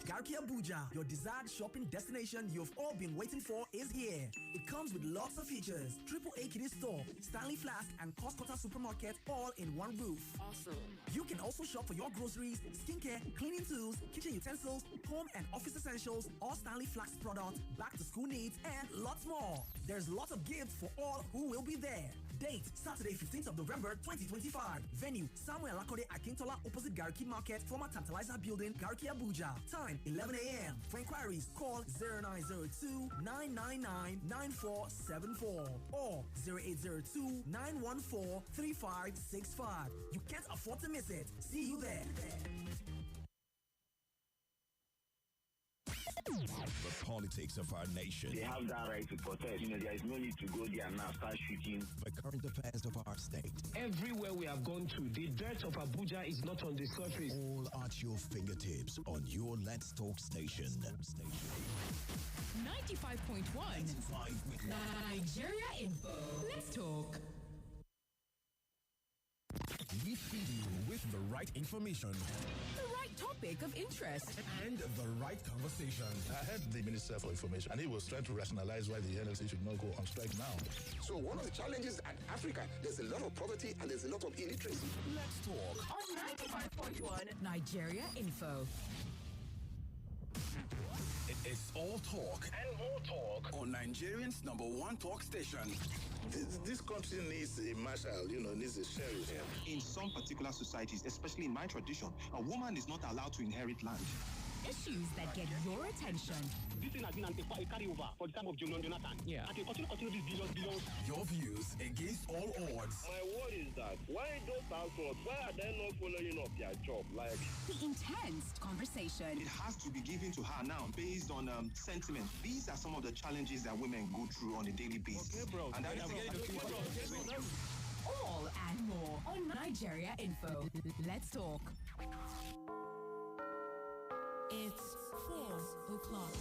Garki Abuja. Your desired shopping destination you've all been waiting for is here. It comes with lots of features. AAA Kiddie Store, Stanley Flask, and Costco Supermarket all in one roof. Awesome. You can also shop for your groceries, skincare, cleaning tools, kitchen utensils, home and office essentials, all Stanley Flask products, back to school needs, and lots more. There's lots of gifts for all who will be there. Date, Saturday 15th of November 2025. Venue, Samuel Lakode Akintola opposite Garki Market, former Tantalizer Building, Garki Abuja. Time, 11 a.m. For inquiries, call 0902-999-9474 or 0802-914-3565. You can't afford to miss it. See you there. The politics of our nation. They have that right to protest. There is no need to go there now start shooting. The current affairs of our state. Everywhere we have gone to, the dirt of Abuja is not on the surface. All at your fingertips on your Let's Talk station. 95.1 Nigeria Info. Let's talk. We feed you with the right information, the right topic of interest, and the right conversation. I heard the Minister for Information, and he was trying to rationalize why the NLC should not go on strike now. So one of the challenges at Africa, there's a lot of poverty and there's a lot of illiteracy. Let's talk on 95.1 Nigeria Info. It's all talk And more talk. on Nigerian's #1 talk station. This country needs a marshal, needs a sheriff. In some particular societies, especially in my tradition, a woman is not allowed to inherit land. Issues that get your attention. This thing has been a carryover for the time of Jonathan. Yeah. And they continue this billions. Your views against all odds. My word is that why those households, why are they not following up their job? Like The intense conversation. It has to be given to her now based on sentiment. These are some of the challenges that women go through on a daily basis. Okay, bro. And that is All and more on Nigeria Info. Let's talk. It's 4 o'clock.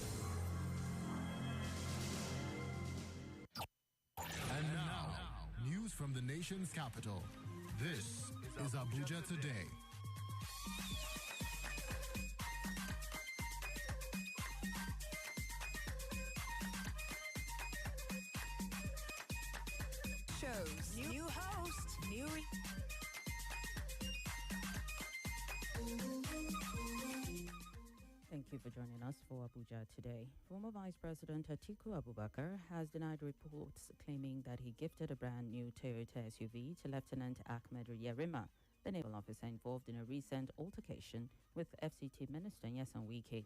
And now, news from the nation's capital. This is Abuja Today. Shows. New host. Thank you for joining us for Abuja Today. Former Vice President Atiku Abubakar has denied reports claiming that he gifted a brand new Toyota SUV to Lieutenant Ahmed Yerima, the naval officer involved in a recent altercation with FCT Minister Nyesom Wike.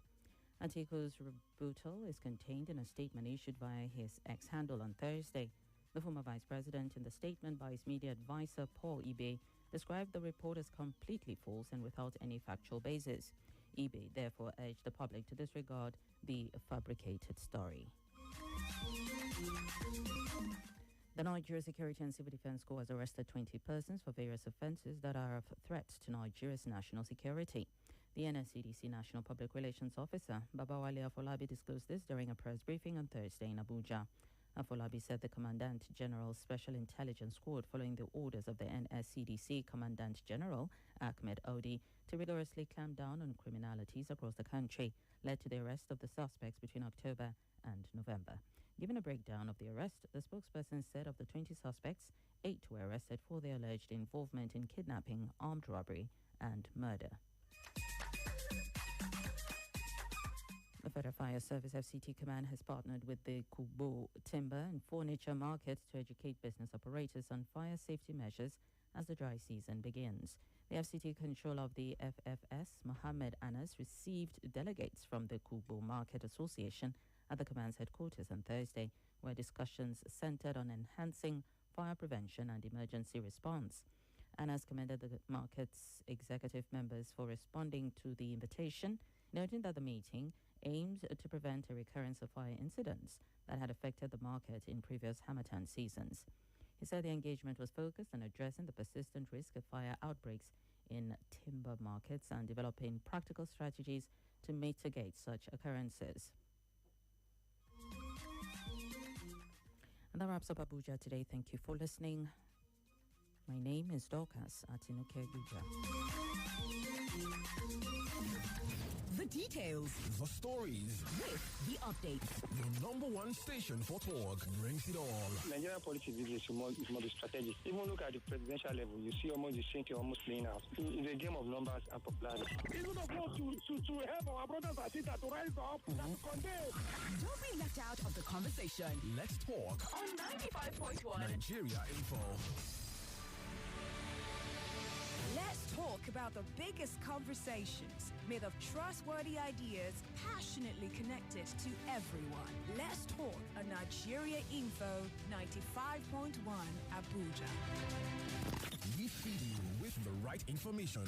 Atiku's rebuttal is contained in a statement issued by his ex-handle on Thursday. The former vice president, in the statement by his media advisor Paul Ibe, described the report as completely false and without any factual basis. Ibe therefore urged the public to disregard the fabricated story. The Nigeria Security and Civil Defense Corps has arrested 20 persons for various offences that are of threat to Nigeria's national security. The NSCDC National Public Relations Officer, Babawale Afolabi, disclosed this during a press briefing on Thursday in Abuja. Afolabi said the Commandant General's Special Intelligence Squad, following the orders of the NSCDC Commandant General Ahmed Odi to rigorously clamp down on criminalities across the country, led to the arrest of the suspects between October and November. Given a breakdown of the arrest, the spokesperson said of the 20 suspects, 8 were arrested for their alleged involvement in kidnapping, armed robbery, and murder. The Federal Fire Service FCT Command has partnered with the Kubo Timber and Furniture Markets to educate business operators on fire safety measures as the dry season begins. The FCT controller of the FFS, Mohammed Anas, received delegates from the Kubo Market Association at the command's headquarters on Thursday, where discussions centered on enhancing fire prevention and emergency response. Anas commended the market's executive members for responding to the invitation, noting that the meeting aimed to prevent a recurrence of fire incidents that had affected the market in previous Harmattan seasons. He said the engagement was focused on addressing the persistent risk of fire outbreaks in timber markets and developing practical strategies to mitigate such occurrences. And that wraps up Abuja Today. Thank you for listening. My name is Dorcas Atinuke Guja. The details. The stories. With the updates. Your #1 station for talk brings it all. Nigerian politics is more strategic. Even look at the presidential level, you see almost the same thing almost playing out. It's a game of numbers and popularity. Even of us to help our brothers and sisters to rise up and condemn. Don't be left out of the conversation. Let's talk On 95.1 Nigeria Info. Let's talk about the biggest conversations made of trustworthy ideas, passionately connected to everyone. Let's talk on Nigeria Info 95.1 Abuja. We feed you with the right information,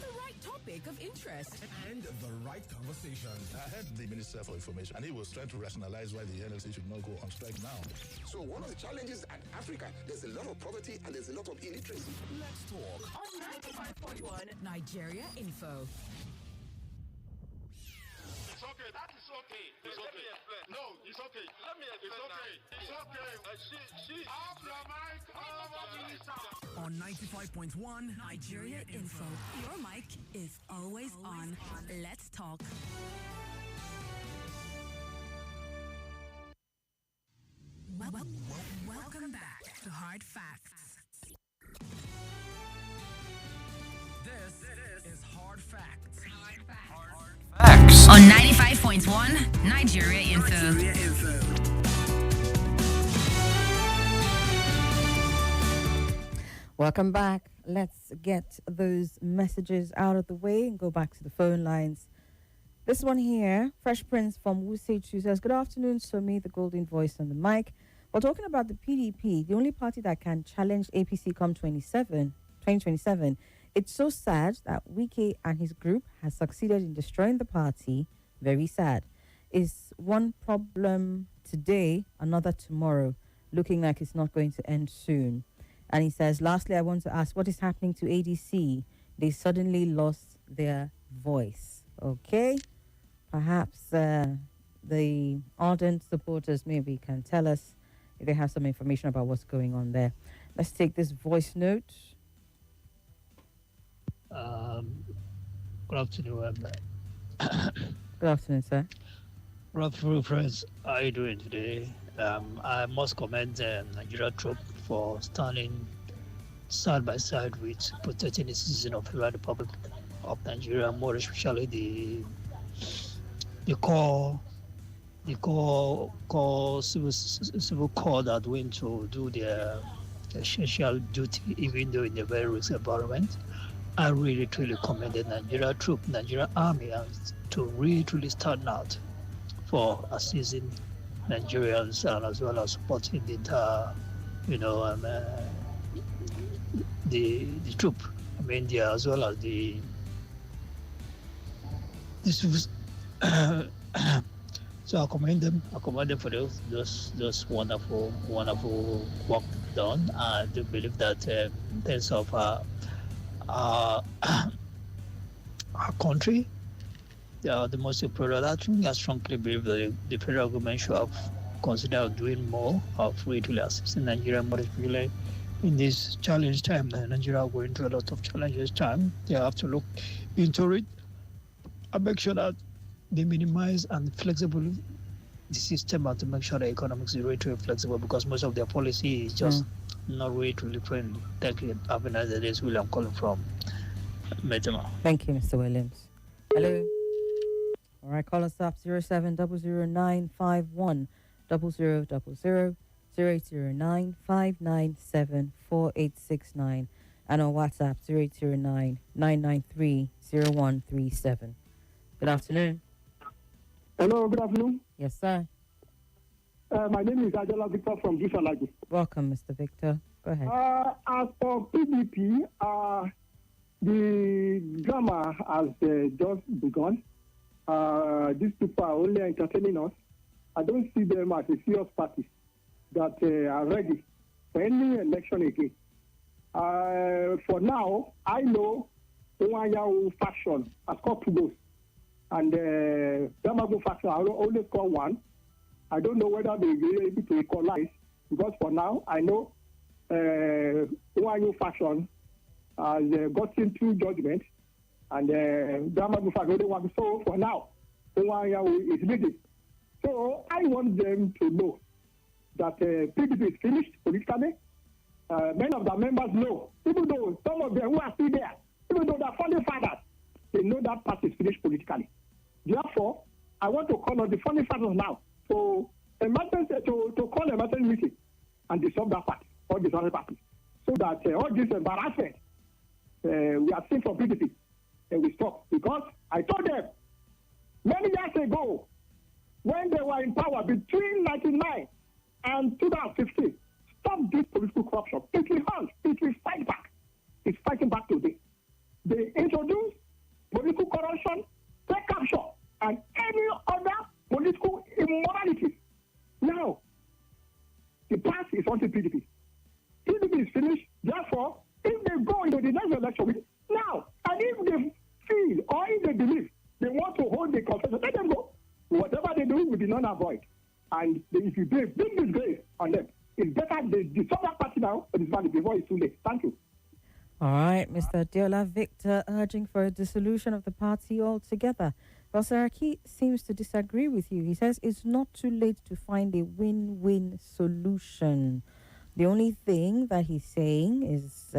The right topic of interest. and the right conversation. I heard the Minister for Information, and he was trying to rationalize why the NLC should not go on strike now. So one of the challenges at Africa, there's a lot of poverty and there's a lot of illiteracy. Let's talk On 95.1 Nigeria Info. It's okay. That is okay. It's okay. No, it's okay. Let me explain. It's okay. It's okay. She. Off your mic. On 95.1 Nigeria Info. Your mic is always on. Let's talk. Welcome back to Hard Facts. This is Hard Facts. On 95.1 95.1 Nigeria Info. Welcome back. Let's get those messages out of the way and go back to the phone lines. This one here, Fresh Prince from Wusage says, good afternoon, Somi, the golden voice on the mic. We're talking about the PDP, the only party that can challenge APC come 2027. It's so sad that Wike and his group has succeeded in destroying the party. Very sad. Is one problem today, another tomorrow, looking like it's not going to end soon. And he says, lastly, I want to ask, what is happening to ADC? They suddenly lost their voice. Okay? Perhaps the ardent supporters maybe can tell us if they have some information about what's going on there. Let's take this voice note. Good afternoon. Good afternoon, sir. Good afternoon, friends. How are you doing today? I must commend the Nigeria troop for standing side by side with protecting the citizens of the Republic of Nigeria, more especially the core civil corps that went to do their essential duty, even though in a very risk environment. I really truly commend the Nigeria Army, to really truly stand out for assisting Nigerians and as well as supporting the entire, the troop. I mean, as well as the so I commend them for those wonderful work done. I do believe that in terms of our country, the most important, I strongly believe that the federal government should have considered doing more of really assisting Nigeria, more especially in this challenge time. Nigeria are going through a lot of challenges time. They have to look into it and make sure that they minimize and flexible the system, and to make sure the economics is really flexible, because most of their policy is just not really friendly. Thank you. Have a nice day. This is William calling from Metema. Thank you, Mr. Williams. Hello. All right, call us up 07009510000 0809-597-4869 and on WhatsApp 0809-993-0137. Good afternoon. Hello, good afternoon. Yes, sir. My name is Adela Victor from Gifalago. Welcome, Mr. Victor. Go ahead. As for PDP, the drama has just begun. These people are only entertaining us. I don't see them as a serious party that are ready for any election again. For now, I know Owanyawu faction has got two votes, and Damago faction I only score one. I don't know whether they will be able to equalize, because for now, I know Owanyawu faction has gotten two judgments, and Damago faction only one. So for now, Owanyawu is leading. So I want them to know that PDP is finished politically. Many of the members know, even though some of them who are still there, even though they are founding fathers, they know that party is finished politically. Therefore, I want to call on the founding fathers now to call a emergency meeting and dissolve that party or dissolve the party, so that all this embarrassment we are seeing from PDP will stop. Because I told them many years ago, when they were in power between 1999 and 2015, stop this political corruption. It will hunt. It will fight back. It's fighting back today. They introduce political corruption, take capture, and any other political immorality. Now, the past is on to PDP. PDP is finished. Therefore, if they go into the next election, now, and if they feel or if they believe they want to hold the conference, let them go. Whatever they do, we did not avoid. And if you do a big disgrace on them, it's better they dissolve that party now before it's too late. Thank you. All right, Mr. Diola Victor urging for a dissolution of the party altogether. Well, Saraki seems to disagree with you. He says it's not too late to find a win-win solution. The only thing that he's saying is,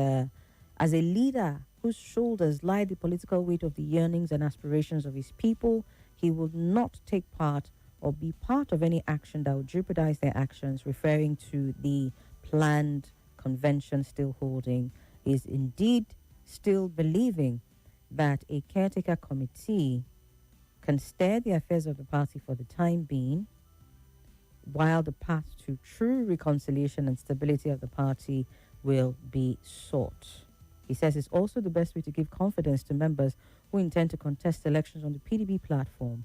as a leader whose shoulders lie the political weight of the yearnings and aspirations of his people, he will not take part or be part of any action that would jeopardize their actions, referring to the planned convention still holding, is indeed still believing that a caretaker committee can steer the affairs of the party for the time being, while the path to true reconciliation and stability of the party will be sought. He says it's also the best way to give confidence to members who intend to contest elections on the PDP platform.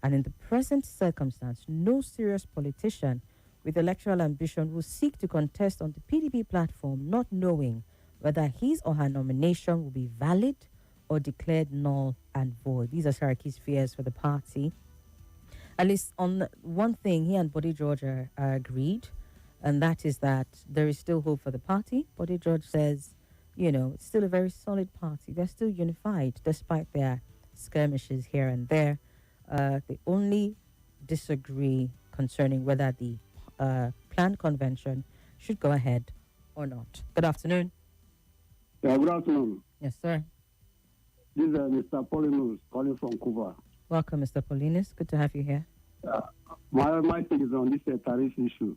And in the present circumstance, no serious politician with electoral ambition will seek to contest on the PDP platform, not knowing whether his or her nomination will be valid or declared null and void. These are Saraki's fears for the party. At least on one thing, he and Body George are agreed, and that is that there is still hope for the party. Body George says, it's still a very solid party. They're still unified despite their skirmishes here and there. They only disagree concerning whether the planned convention should go ahead or not. Good afternoon. Yeah, good afternoon. Yes, sir. This is Mr. Paulinus calling from Cuba. Welcome, Mr. Paulinus. Good to have you here. My take is on this tariff issue.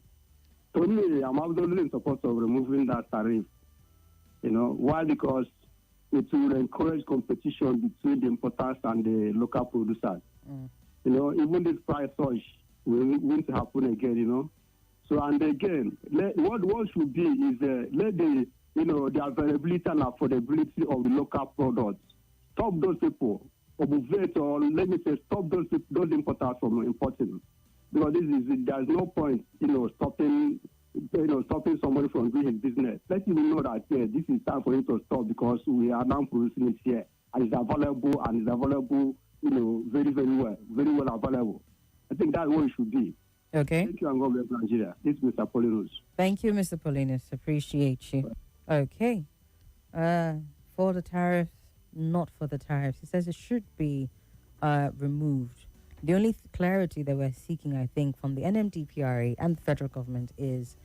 To me, I'm absolutely in support of removing that tariff. Why? Because it will encourage competition between the importers and the local producers. Even this price surge won't happen again, So, and again, what should be is let the availability and affordability of the local products. Stop those people, or let me say, stop those importers from importing. Because there's no point, stopping somebody from doing his business. Let him know that this is time for him to stop because we are now producing it here and it's available very, very well available. I think that's what it should be. Okay. Thank you, and God bless Nigeria. This is Mr. Paulinus. Thank you, Mr. Paulinus. Appreciate you. Okay. For the tariffs, not for the tariffs. He says it should be removed. The only clarity that we're seeking, I think, from the NMDPRA and the federal government is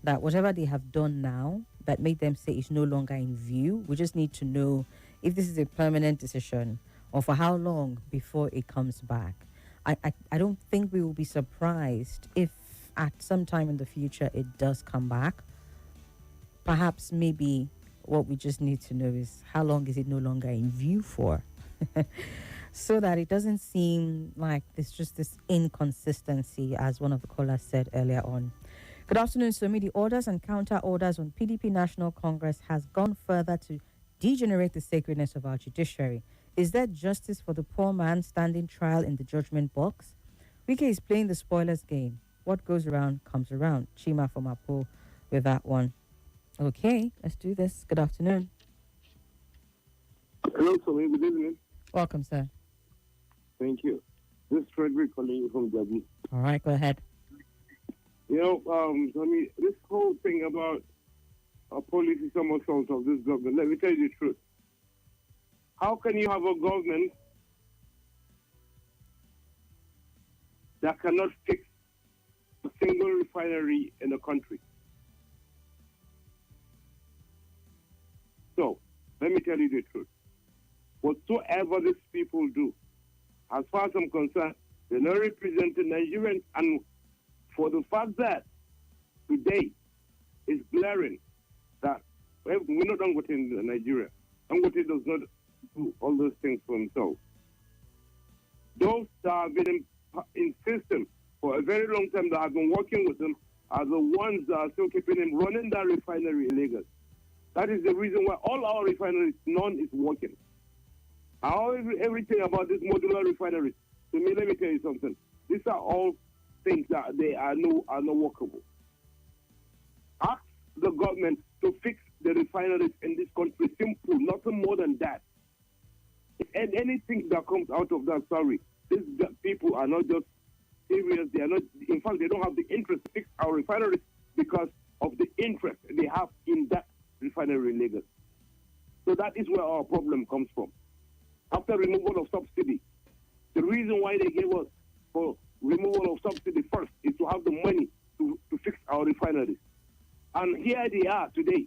that whatever they have done now that made them say it's no longer in view, we just need to know if this is a permanent decision or for how long before it comes back. I don't think we will be surprised if at some time in the future it does come back. Perhaps maybe what we just need to know is how long is it no longer in view for? So that it doesn't seem like there's just this inconsistency, as one of the callers said earlier on. Good afternoon, Somi. The orders and counter orders on PDP National Congress has gone further to degenerate the sacredness of our judiciary. Is there justice for the poor man standing trial in the judgment box? Wike is playing the spoilers game. What goes around comes around. Chima from Apo with that one. Okay, let's do this. Good afternoon. Hello, Somi. Good evening. Welcome, sir. Thank you. This is Frederick calling you from Gabi. All right, go ahead. Somi, this whole thing about policy somersaults of this government, let me tell you the truth. How can you have a government that cannot fix a single refinery in the country? So, let me tell you the truth. Whatsoever these people do, as far as I'm concerned, they're not representing Nigerians. And for the fact that today is glaring that we're not Dangote in Nigeria. Dangote does not do all those things for himself. Those that have been in system for a very long time that have been working with him are the ones that are still keeping him running that refinery in Lagos. That is the reason why all our refineries, none is working. Everything about this modular refineries, to me, let me tell you something. These are all things that they are not workable. Ask the government to fix the refineries in this country. Simple, nothing more than that. And anything that comes out of that, sorry, these people are not just serious. They are not. In fact, they don't have the interest to fix our refineries because of the interest they have in that refinery in Lagos. So that is where our problem comes from. After removal of subsidy, the reason why they gave us for removal of subsidy first is to have the money to fix our refineries. And here they are today.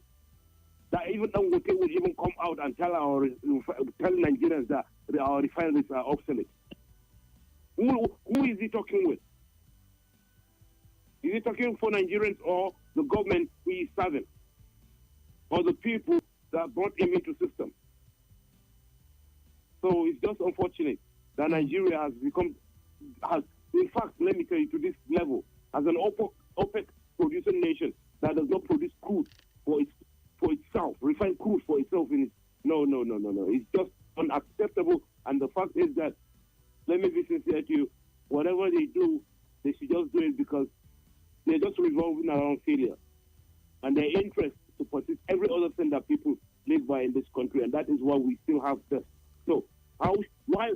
That even Dangote will even come out and tell Nigerians that our refineries are obsolete. Who is he talking with? Is he talking for Nigerians or the government who is serving? Or the people that brought him into system? So it's just unfortunate that Nigeria has become, in fact, let me tell you, to this level, as an OPEC producing nation that does not produce crude for itself, refined crude for itself. No. It's just unacceptable. And the fact is that, let me be sincere to you, whatever they do, they should just do it because they're just revolving around failure. And their interest to pursue every other thing that people live by in this country, and that is why we still have this. So, why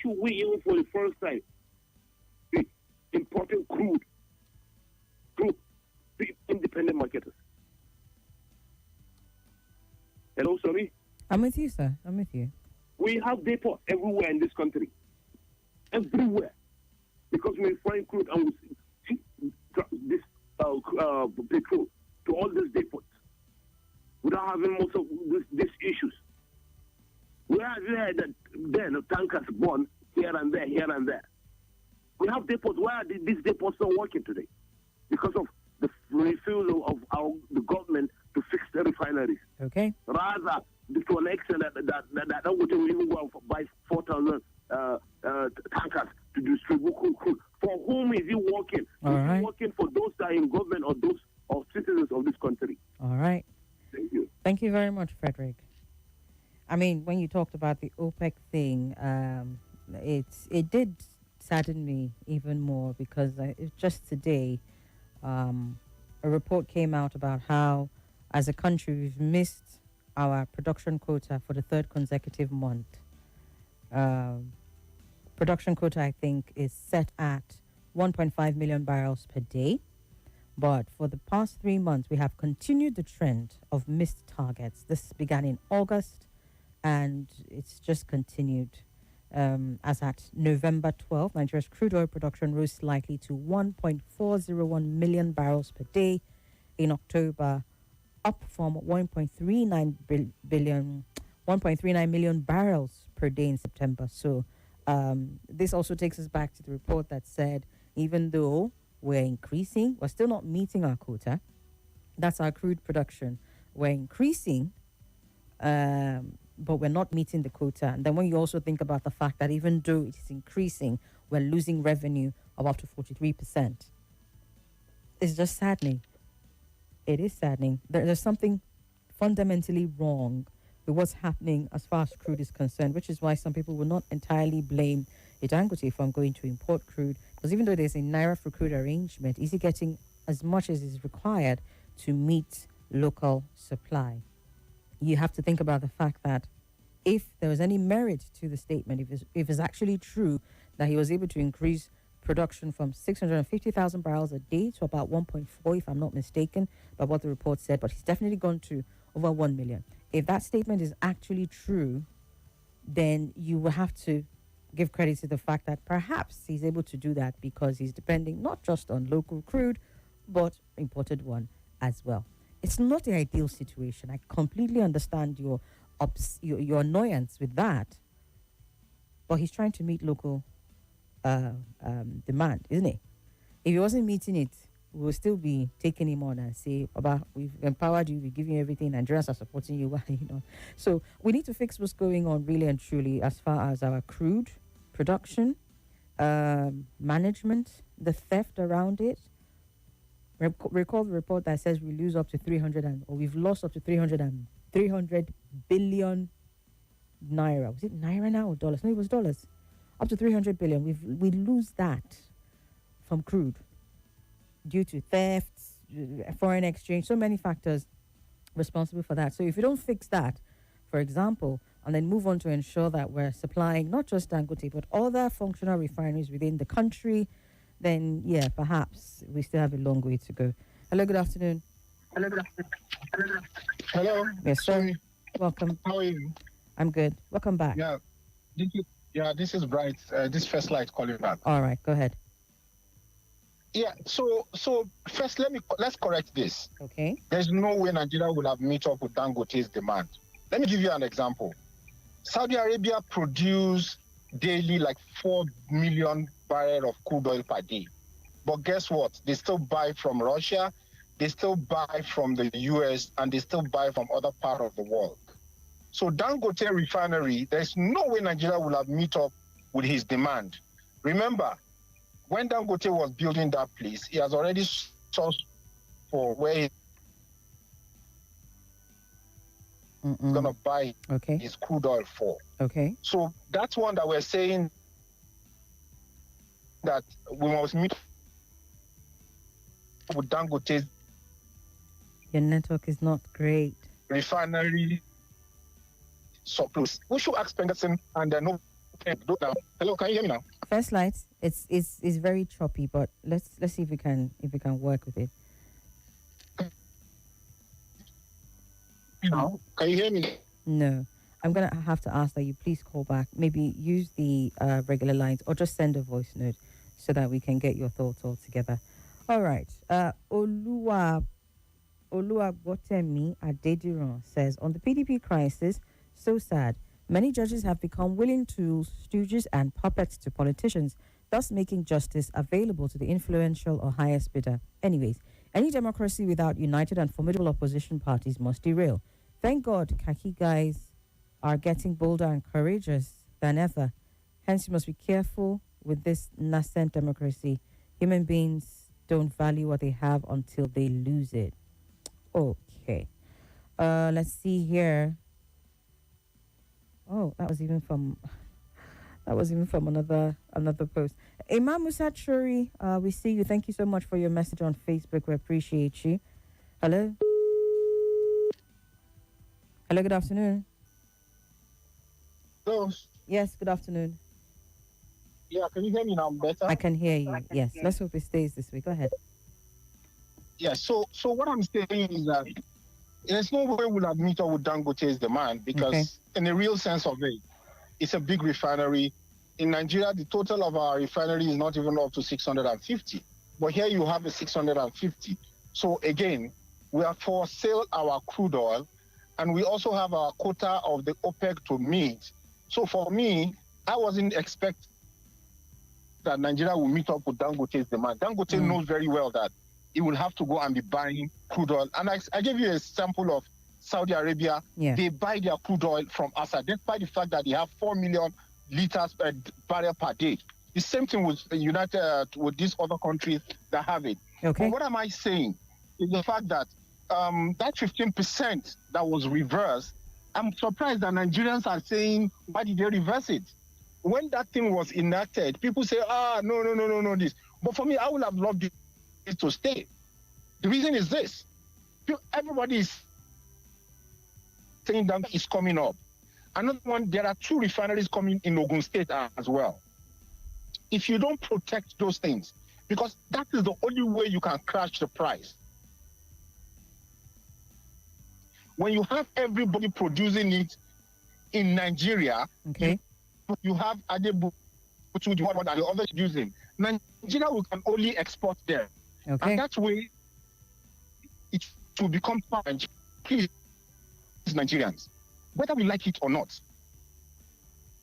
should we, even for the first time, be importing crude through the independent marketers? Hello, Somi? I'm with you, sir. I'm with you. We have depots everywhere in this country. Everywhere. Because we find crude and we see this petrol to all these depots without having most of these issues. We are there that then the tankers born here and there. We have depots. Why are these depots not working today? Because of the refusal of the government to fix the refineries. Okay. Rather, to an extent that would even go and buy 4,000 tankers to distribute crude. For whom is he working? All right. Is he working for those that are in government or citizens of this country? All right. Thank you. Thank you very much, Frederick. I mean, when you talked about the OPEC thing, it did sadden me even more because just today, a report came out about how, as a country, we've missed our production quota for the third consecutive month. Production quota, I think, is set at 1.5 million barrels per day. But for the past 3 months, we have continued the trend of missed targets. This began in August, and it's just continued. As at November 12, Nigeria's crude oil production rose slightly to 1.401 million barrels per day. In October, up from 1.39 million barrels per day in September. So this also takes us back to the report that said, even though we're increasing, we're still not meeting our quota. That's our crude production. We're increasing, but we're not meeting the quota. And then when you also think about the fact that even though it is increasing, we're losing revenue of up to 43%. It's just saddening. It is saddening. There's something fundamentally wrong with what's happening as far as crude is concerned, which is why some people will not entirely blame Dangote if I'm going to import crude. Because even though there's a Naira for crude arrangement, is he getting as much as is required to meet local supply? You have to think about the fact that if there was any merit to the statement, if it's actually true that he was able to increase production from 650,000 barrels a day to about 1.4, if I'm not mistaken, by what the report said, but he's definitely gone to over 1 million. If that statement is actually true, then you will have to give credit to the fact that perhaps he's able to do that because he's depending not just on local crude, but imported one as well. It's not the ideal situation. I completely understand your annoyance with that, but he's trying to meet local demand, isn't he? If he wasn't meeting it, we will still be taking him on and say, we've empowered you, we're giving you everything, Nigerians are supporting you. So we need to fix what's going on really and truly as far as our crude production, management, the theft around it. Recall the report that says we lose up to we've lost up to 300 billion naira. Was it naira now or dollars? No, it was dollars. Up to 300 billion. We lose that from crude due to thefts, foreign exchange, so many factors responsible for that. So if you don't fix that, for example, and then move on to ensure that we're supplying not just Dangote, but other functional refineries within the country, then, yeah, perhaps we still have a long way to go. Hello, good afternoon. Hello. Yes, sir. Welcome. How are you? I'm good. Welcome back. This is Bright. This first light calling back. All right, go ahead. Yeah, so first let's correct this. Okay. There's no way Nigeria will have met up with Dangote's demand. Let me give you an example. Saudi Arabia produce daily like 4 million barrel of crude oil per day. But guess what? They still buy from Russia, they still buy from the US, and they still buy from other parts of the world. So Dangote refinery, there's no way Nigeria will have meet up with his demand. Remember, when Dangote was building that place, he has already sourced for where he's going to buy his crude oil for. Okay. So that's one that we're saying that we must meet with Dangote's Your network is not great. refinery surplus. We should ask Penderson and no. Hello, can you hear me now? First lights, it's very choppy, but let's see if we can work with it. Can you hear me? No. I'm gonna have to ask that you please call back. Maybe use the regular lines or just send a voice note so that we can get your thoughts all together. All right. Oluwa Botemi Adediran says, on the PDP crisis, so sad. Many judges have become willing tools, stooges, and puppets to politicians, thus making justice available to the influential or highest bidder. Anyways, any democracy without united and formidable opposition parties must derail. Thank God, khaki guys are getting bolder and courageous than ever. Hence, you must be careful with this nascent democracy. Human beings don't value what they have until they lose it. Okay. Let's see here. Oh, that was even from another post. Imam Musa Churi, we see you. Thank you so much for your message on Facebook. We appreciate you. Hello. Hello, good afternoon. Hello. Yes, good afternoon. Yeah, can you hear me now better? I can hear you. Yes. Let's hope it stays this way. Go ahead. Yeah, so what I'm saying is that there's no way we'll have meet up with Dangote's demand because in the real sense of it, it's a big refinery. In Nigeria, the total of our refinery is not even up to 650. But here you have a 650. So again, we are for sale our crude oil, and we also have our quota of the OPEC to meet. So for me, I wasn't expecting that Nigeria will meet up with Dangote's demand. Dangote knows very well that he will have to go and be buying crude oil. And I gave you a sample of Saudi Arabia. Yeah. They buy their crude oil from Assad, despite the fact that they have 4 million liters per barrel per day. The same thing with with these other countries that have it. Okay. But what am I saying is the fact that that 15% that was reversed, I'm surprised that Nigerians are saying, why did they reverse it? When that thing was enacted, people say, no, this. But for me, I would have loved it to stay. The reason is this. Everybody is saying that is coming up. Another one, there are 2 refineries coming in Ogun State as well. If you don't protect those things, because that is the only way you can crash the price. When you have everybody producing it in Nigeria, you have Adebu, the one that the others using. Nigeria we can only export there. Okay. And that way, it will become challenge. Please, Nigerians, whether we like it or not,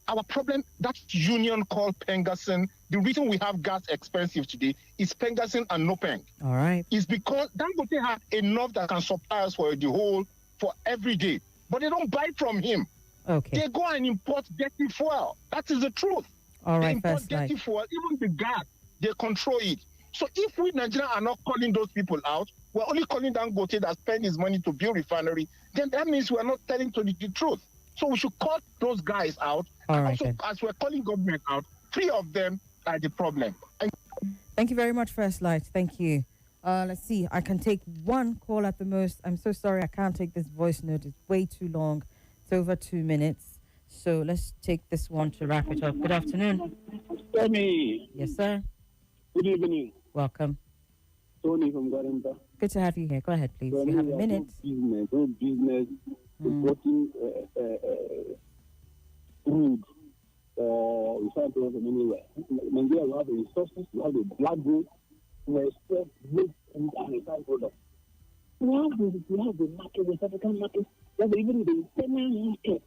our problem, that union called Pengasson, the reason we have gas expensive today is Pengasson and no Peng. All right. It's because Dangote have enough that can supply us for the whole, for every day. But they don't buy from him. Okay. They go and import dirty fuel. That is the truth. All right, they import first dirty fuel, even the gas, they control it. So if we Nigerians are not calling those people out, we're only calling Dangote that spend his money to build refinery, then that means we're not telling to the truth. So we should call those guys out. All and right, also, then. as we're calling government out, 3 of them are the problem. Thank you very much, First Light. Thank you. Let's see. I can take one call at the most. I'm so sorry I can't take this voice note. It's way too long. It's over 2 minutes. So let's take this one to wrap it up. Good afternoon. Somi. Yes, sir. Good evening. Welcome. Tony from Garimba. Good to have you here. Go ahead, please. You have a minute. No business importing crude or refinery from anywhere. Nigeria, we have the resources, we have the black gold, we export both crude and refined products. We have the market, the African market, we have even the internal market.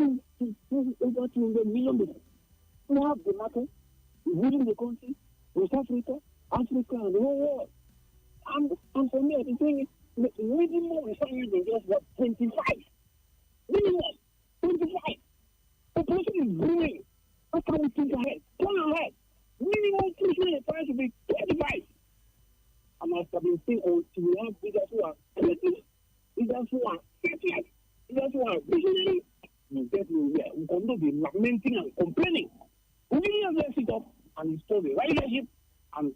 Over 200 million people. We have the market. within the country, West Africa, Africa, and the whole world. And for me, the thing is, minimum refineries in just what 25. Minimum 25. Population is growing. How can we think ahead? Plan ahead. Minimum refineries should be 25. And as I've been saying, until we have leaders who are creative, leaders who are selfless, leaders who are visionary, we get nowhere. We cannot be lamenting and complaining. We need to sit up and install the right leadership, and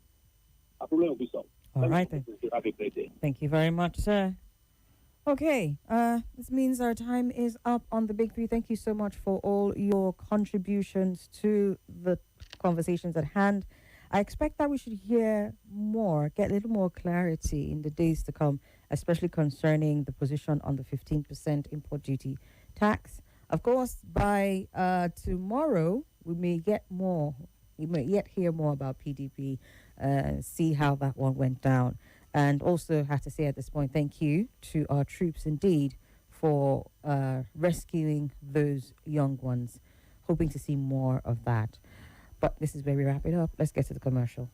a problem will be solved. All right, then. Have a great day. Thank you very much, sir. Okay, this means our time is up on the Big Three. Thank you so much for all your contributions to the conversations at hand. I expect that we should hear more, get a little more clarity in the days to come, especially concerning the position on the 15% import duty tax. Of course, by tomorrow, we may get more. We may yet hear more about PDP, see how that one went down. And also have to say at this point, thank you to our troops indeed for rescuing those young ones. Hoping to see more of that. But this is where we wrap it up. Let's get to the commercial.